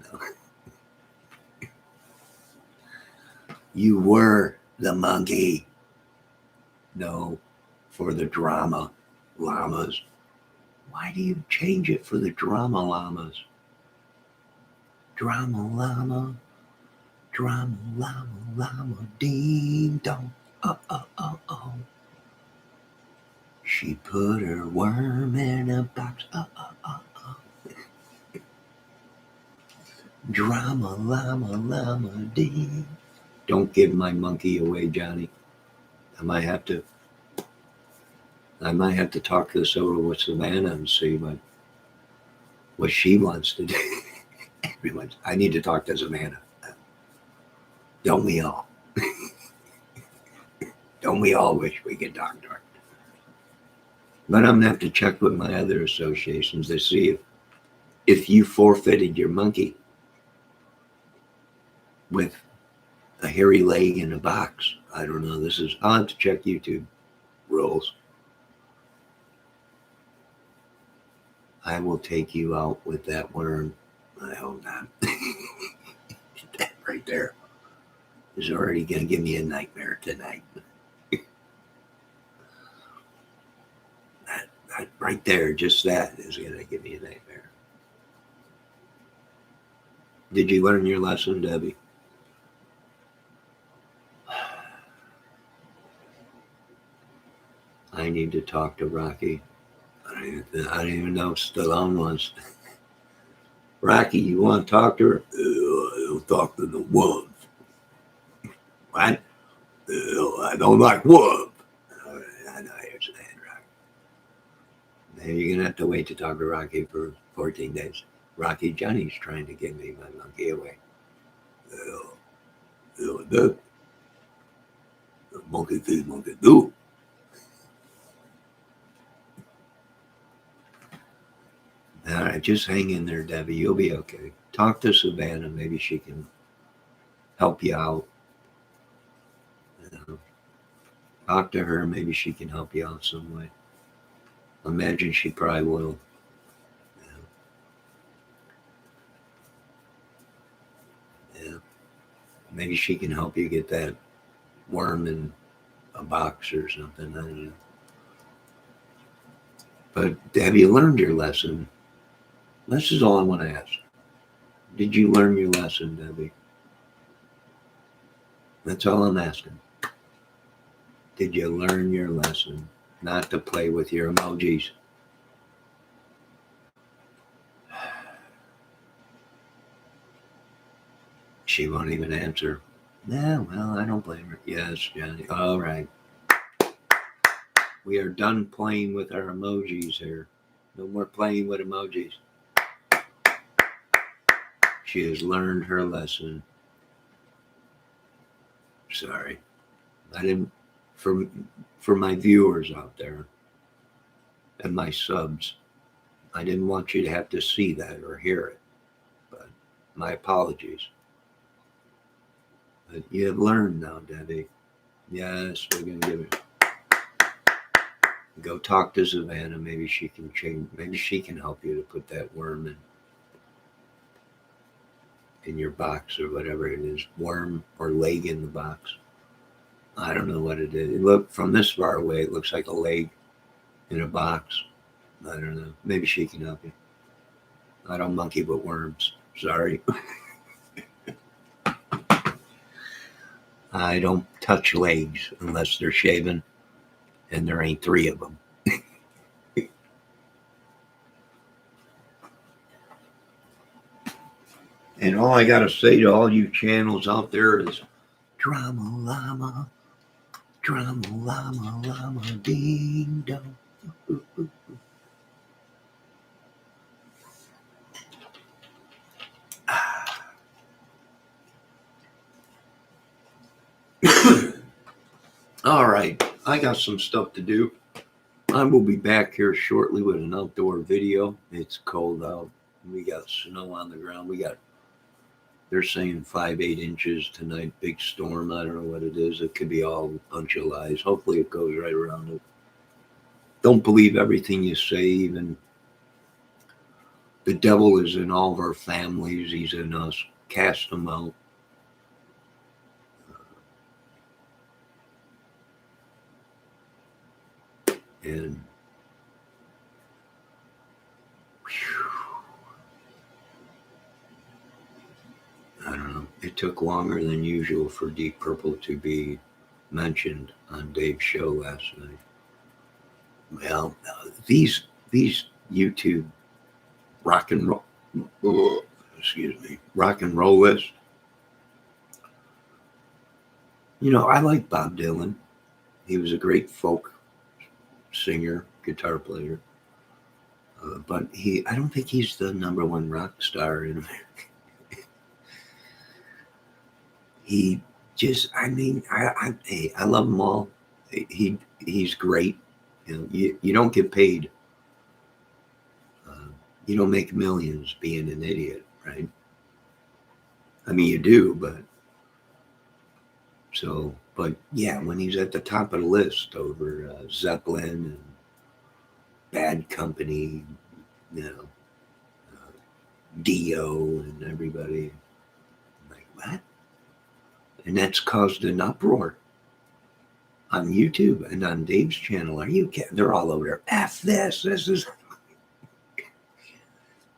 no. You were the monkey. No, for the drama llamas. Why do you change it for the drama llamas? Drama llama, llama, ding dong. Oh, oh, oh, oh. She put her worm in a box. Oh, oh, oh, oh. Drama llama, ding. Don't give my monkey away, Johnny. I might have to talk this over with Savannah and see what she wants to do. I need to talk to Savannah. Don't we all? Don't we all wish we could talk to her? But I'm gonna have to check with my other associations to see if you forfeited your monkey with a hairy leg in a box. I don't know. I'll have to check YouTube rules. I will take you out with that worm. I hope not. That right there is already going to give me a nightmare tonight. that right there, just that is going to give me a nightmare. Did you learn your lesson, Debbie? I need to talk to Rocky. I don't even know if Stallone wants. Rocky, you want to talk to her? I don't talk to the wolf. What? I don't like wolf. I know you're saying, Rocky. Now you're going to have to wait to talk to Rocky for 14 days. Rocky, Johnny's trying to give me my monkey away. That monkey see, monkey do. All right, just hang in there, Debbie. You'll be okay. Talk to Savannah. Maybe she can help you out. Talk to her. Maybe she can help you out some way. Imagine she probably will. Yeah. Maybe she can help you get that worm in a box or something. I don't know. But have you learned your lesson? This is all I want to ask. Did you learn your lesson, Debbie? That's all I'm asking. Did you learn your lesson? Not to play with your emojis. She won't even answer. Yeah, well, I don't blame her. Yes, Johnny. All right. We are done playing with our emojis here. No more playing with emojis. She has learned her lesson. Sorry. I didn't, for my viewers out there and my subs, I didn't want you to have to see that or hear it. But my apologies. But you have learned now, Debbie. Yes, we're going to give it. Go talk to Savannah. Maybe she can change. Maybe she can help you to put that worm in your box or whatever it is. Worm or leg in the box. I don't know what it is. Look, from this far away, it looks like a leg in a box. I don't know. Maybe she can help you. I don't monkey with worms. Sorry. I don't touch legs unless they're shaven, and there ain't 3 of them. And all I got to say to all you channels out there is drama llama, ding dong. All right, I got some stuff to do. I will be back here shortly with an outdoor video. It's cold out. We got snow on the ground. They're saying 5-8 inches tonight. Big storm. I don't know what it is. It could be all a bunch of lies. Hopefully it goes right around it. Don't believe everything you say. Even the devil is in all of our families. He's in us. Cast him out. And I don't know. It took longer than usual for Deep Purple to be mentioned on Dave's show last night. Well, these YouTube rock and roll, rock and roll list. You know, I like Bob Dylan. He was a great folk singer, guitar player. But I don't think he's the number one rock star in America. He just, I mean, I love them all. He's great. You know, you don't get paid. You don't make millions being an idiot, right? I mean, you do, but yeah, when he's at the top of the list over Zeppelin and Bad Company, you know, Dio and everybody, I'm like, what? And that's caused an uproar on YouTube and on Dave's channel. Are you kidding? They're all over there. F this. This is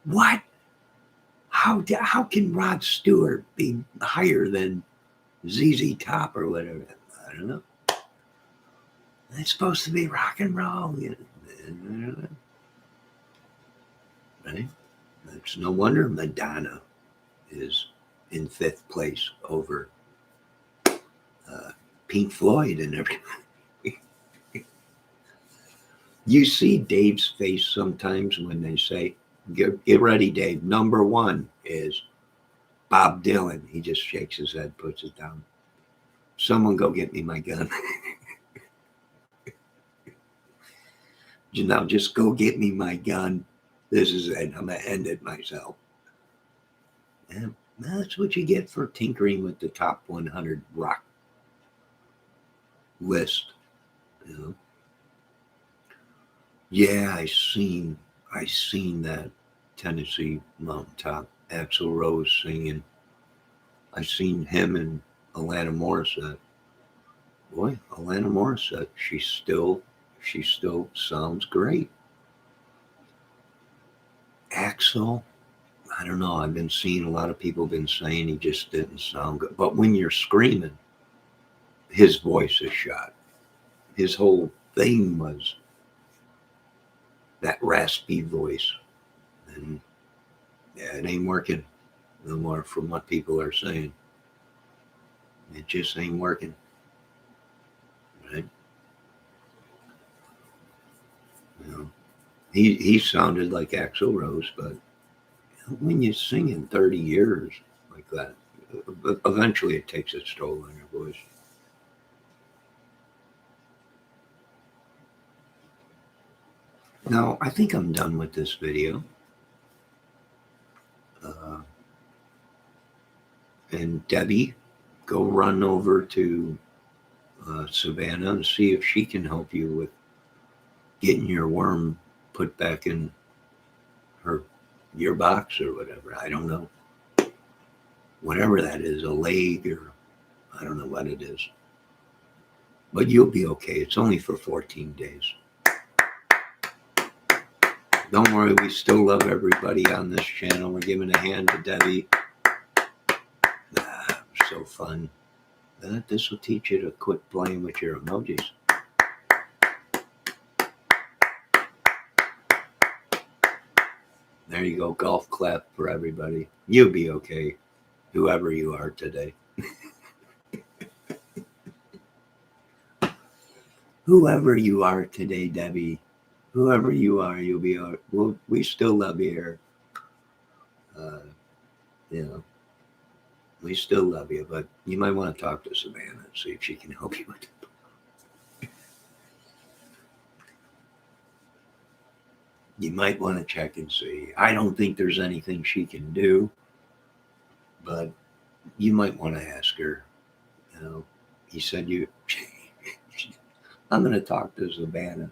what? How can Rod Stewart be higher than ZZ Top or whatever? I don't know. It's supposed to be rock and roll, you know? Right? It's no wonder Madonna is in 5th place over Pink Floyd and everything. You see Dave's face sometimes when they say, get ready, Dave. Number 1 is Bob Dylan. He just shakes his head, puts it down. Someone go get me my gun. Now just go get me my gun. This is it. I'm going to end it myself. And that's what you get for tinkering with the top 100 rock list. You know? Yeah, I seen that Tennessee mountaintop. Axl Rose singing. I seen him and Alanis Morissette. Boy, Alanis Morissette, she still sounds great. Axl, I don't know. I've been seeing a lot of people been saying he just didn't sound good. But when you're screaming, his voice is shot. His whole thing was that raspy voice. And yeah, it ain't working no more from what people are saying. It just ain't working. Right? You know, he sounded like Axl Rose, but when you sing in 30 years like that, eventually it takes its toll on your voice. Now, I think I'm done with this video. And Debbie, go run over to Savannah and see if she can help you with getting your worm put back in your box or whatever. I don't know. Whatever that is, a leg or I don't know what it is. But you'll be okay. It's only for 14 days. Don't worry, we still love everybody on this channel. We're giving a hand to Debbie. So fun. This will teach you to quit playing with your emojis. There you go. Golf clap for everybody. You'll be okay, whoever you are today. Whoever you are today, Debbie. Whoever you are, you'll be all right. We still love you here. Uh, you know, we still love you, but you might want to talk to Savannah and see if she can help you with it. You might want to check and see. I don't think there's anything she can do, but you might want to ask her. You know, he said you. I'm going to talk to Savannah,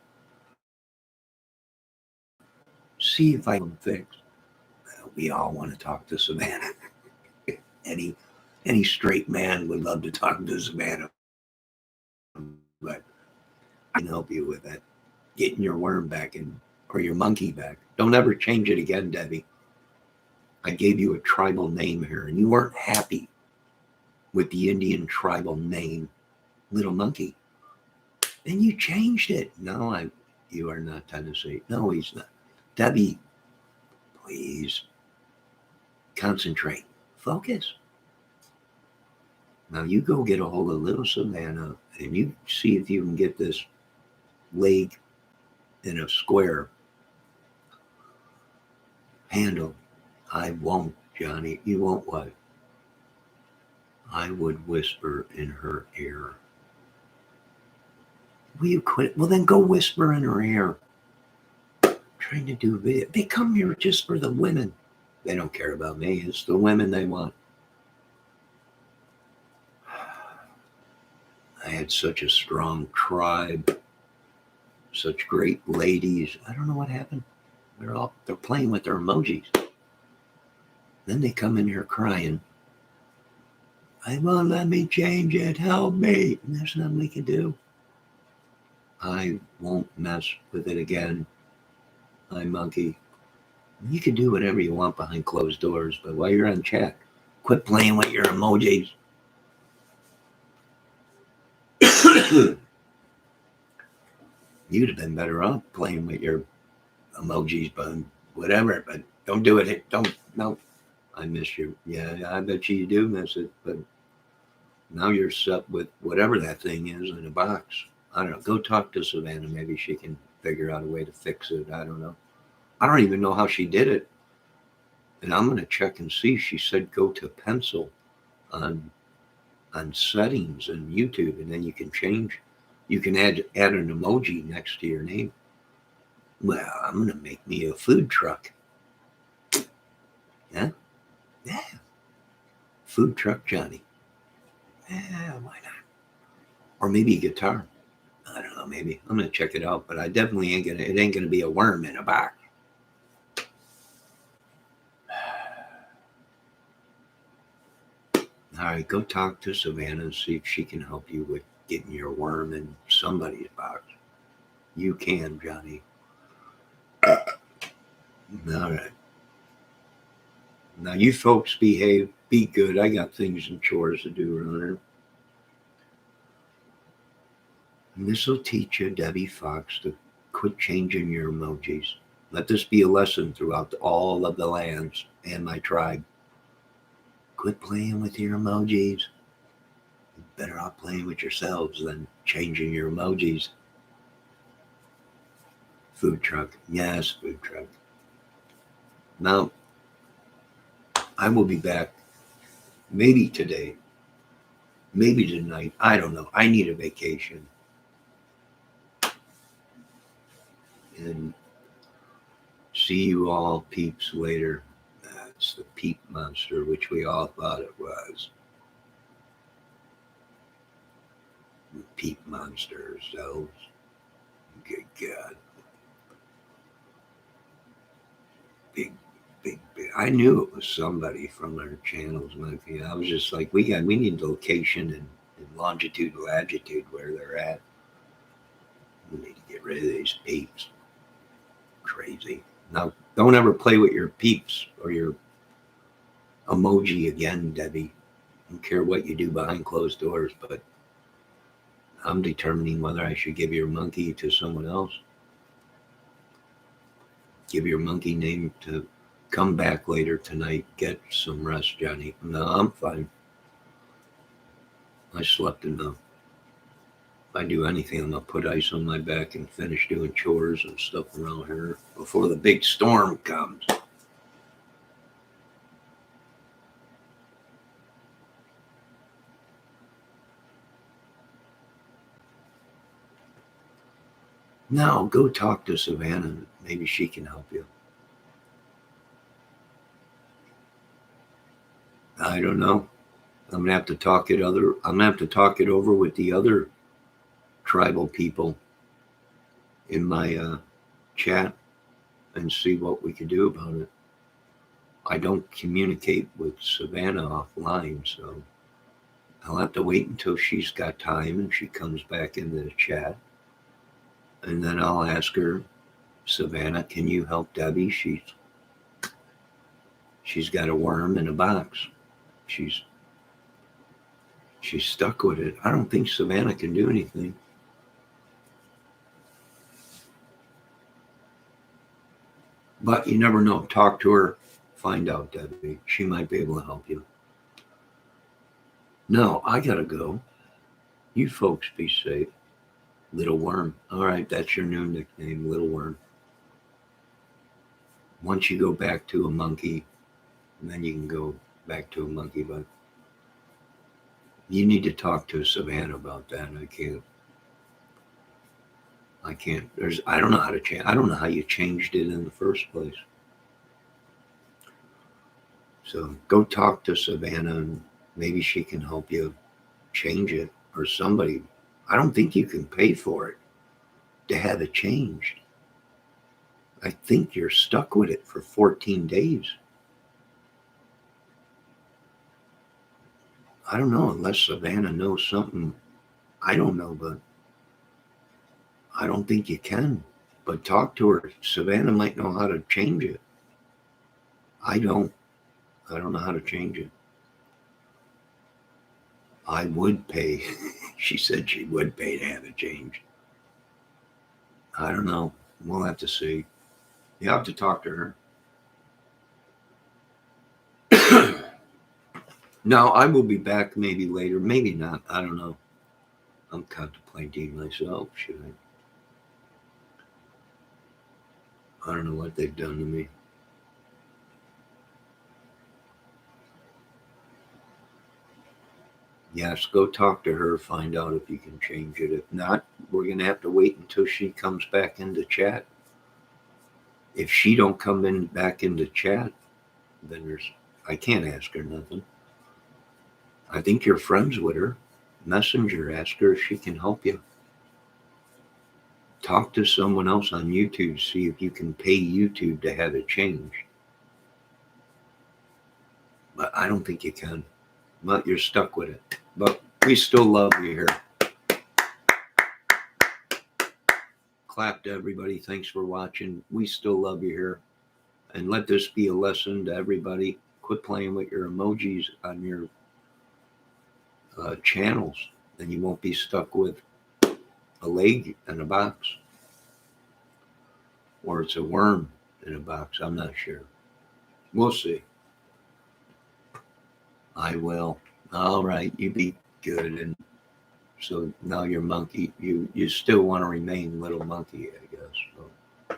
see if I can fix. We all want to talk to Savannah. any any straight man would love to talk to Savannah, but I can help you with that. Getting your worm back in, or your monkey back. Don't ever change it again, Debbie. I gave you a tribal name here, and you weren't happy with the Indian tribal name, Little Monkey. Then you changed it. No, you are not Tennessee. No, he's not. Debbie, please concentrate. Focus. Now you go get a hold of little Savannah and you see if you can get this leg in a square handle. I won't, Johnny. You won't what? I would whisper in her ear. Will you quit? Well, then go whisper in her ear. Trying to do video. They come here just for the women. They don't care about me. It's the women they want. I had such a strong tribe, such great ladies. I don't know what happened. They're playing with their emojis. Then they come in here crying. I won't let me change it. Help me. And there's nothing we can do. I won't mess with it again. Hi, monkey. You can do whatever you want behind closed doors, but while you're on chat, quit playing with your emojis. You'd have been better off playing with your emojis, but whatever. But don't do it. Don't. No. I miss you. Yeah, I bet you do miss it. But now you're stuck with whatever that thing is in a box. I don't know. Go talk to Savannah. Maybe she can figure out a way to fix it. I don't know. I don't even know how she did it. And I'm going to check and see. She said go to pencil on settings in YouTube, and then you can change. You can add an emoji next to your name. Well, I'm going to make me a food truck. Yeah? Yeah. Food truck Johnny. Yeah, why not? Or maybe a guitar. I don't know, maybe. I'm going to check it out, but I definitely it ain't going to be a worm in a box. All right, go talk to Savannah and see if she can help you with getting your worm in somebody's box. You can, Johnny. All right. Now, you folks behave, be good. I got things and chores to do around here. And this will teach you, Debbie Fox, to quit changing your emojis. Let this be a lesson throughout all of the lands and my tribe. Quit playing with your emojis. You're better off playing with yourselves than changing your emojis. Food truck. Yes, food truck. Now, I will be back maybe today, maybe tonight. I don't know. I need a vacation. And see you all peeps later. That's the peep monster, which we all thought it was. The peep monster ourselves. Good God. Big. I knew it was somebody from our channels. I was just like, we need the location and longitude, latitude where they're at. We need to get rid of these peeps. Crazy. Now, don't ever play with your peeps or your emoji again, Debbie. I don't care what you do behind closed doors, but I'm determining whether I should give your monkey to someone else. Give your monkey name to Come back later tonight. Get some rest, Johnny. No, I'm fine. I slept enough. If I do anything, I'm going to put ice on my back and finish doing chores and stuff around here before the big storm comes. Now, go talk to Savannah. Maybe she can help you. I don't know. I'm gonna have to talk it over with the other tribal people in my chat and see what we can do about it. I don't communicate with Savannah offline, so I'll have to wait until she's got time and she comes back into the chat. And then I'll ask her, Savannah, can you help Debbie? She's got a worm in a box. She's stuck with it. I don't think Savannah can do anything. But you never know. Talk to her. Find out, Debbie. She might be able to help you. No, I gotta go. You folks be safe. Little Worm. All right, that's your new nickname, Little Worm. Once you go back to a monkey, then you can go back to a monkey. But you need to talk to Savannah about that. I can't. I don't know how to change. I don't know how you changed it in the first place. So go talk to Savannah and maybe she can help you change it, or somebody. I don't think you can pay for it to have it changed. I think you're stuck with it for 14 days. I don't know, unless Savannah knows something I don't know, but I don't think you can. But talk to her. Savannah might know how to change it. I don't know how to change it. I would pay. She said she would pay to have it changed. I don't know. We'll have to see. You have to talk to her. No, I will be back maybe later. Maybe not. I don't know. I'm contemplating myself. Should I don't know what they've done to me. Yes, go talk to her. Find out if you can change it. If not, we're going to have to wait until she comes back into chat. If she don't come back into chat, then I can't ask her nothing. I think you're friends with her. Messenger, ask her if she can help you. Talk to someone else on YouTube, see if you can pay YouTube to have it changed. But I don't think you can. But you're stuck with it. But we still love you here. Clap to everybody. Thanks for watching. We still love you here. And let this be a lesson to everybody. Quit playing with your emojis on your channels, and you won't be stuck with a leg in a box. Or it's a worm in a box. I'm not sure. We'll see. I will. All right. You be good. And so now you're monkey. You still want to remain little monkey, I guess. So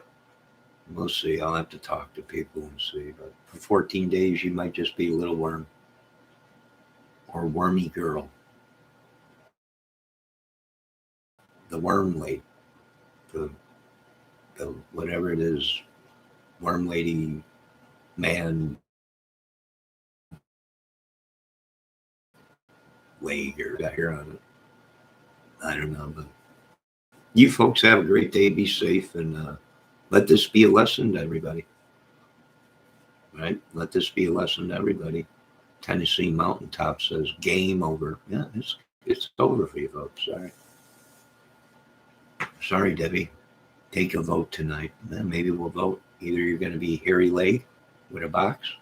we'll see. I'll have to talk to people and see. But for 14 days, you might just be little worm or wormy girl. The worm lady. The whatever it is, worm lady, man, leg, or got here on it. I don't know, but you folks have a great day. Be safe, and let this be a lesson to everybody. Right? Let this be a lesson to everybody. Tennessee Mountaintop says game over. Yeah, it's over for you folks. Sorry, Debbie. Take a vote tonight. Then maybe we'll vote. Either you're going to be hairy leg with a box,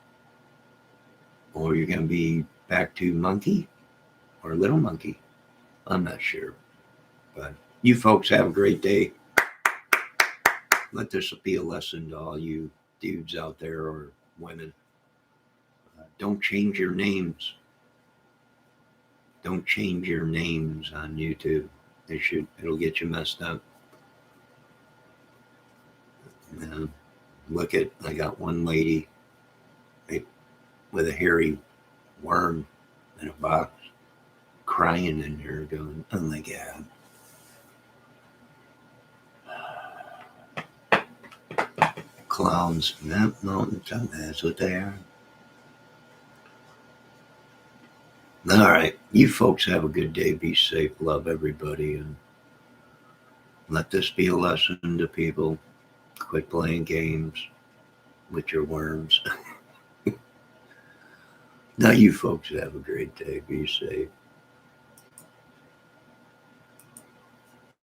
or you're going to be back to monkey or little monkey. I'm not sure. But you folks have a great day. Let this be a lesson to all you dudes out there or women. Don't change your names. Don't change your names on YouTube. It'll get you messed up. Look at, I got one lady with a hairy worm in a box, crying in there, going, "Oh my God." Clowns. No, that's what they are. All right. You folks have a good day. Be safe. Love everybody. And let this be a lesson to people. Quit playing games with your worms. Now, you folks have a great day. Be safe.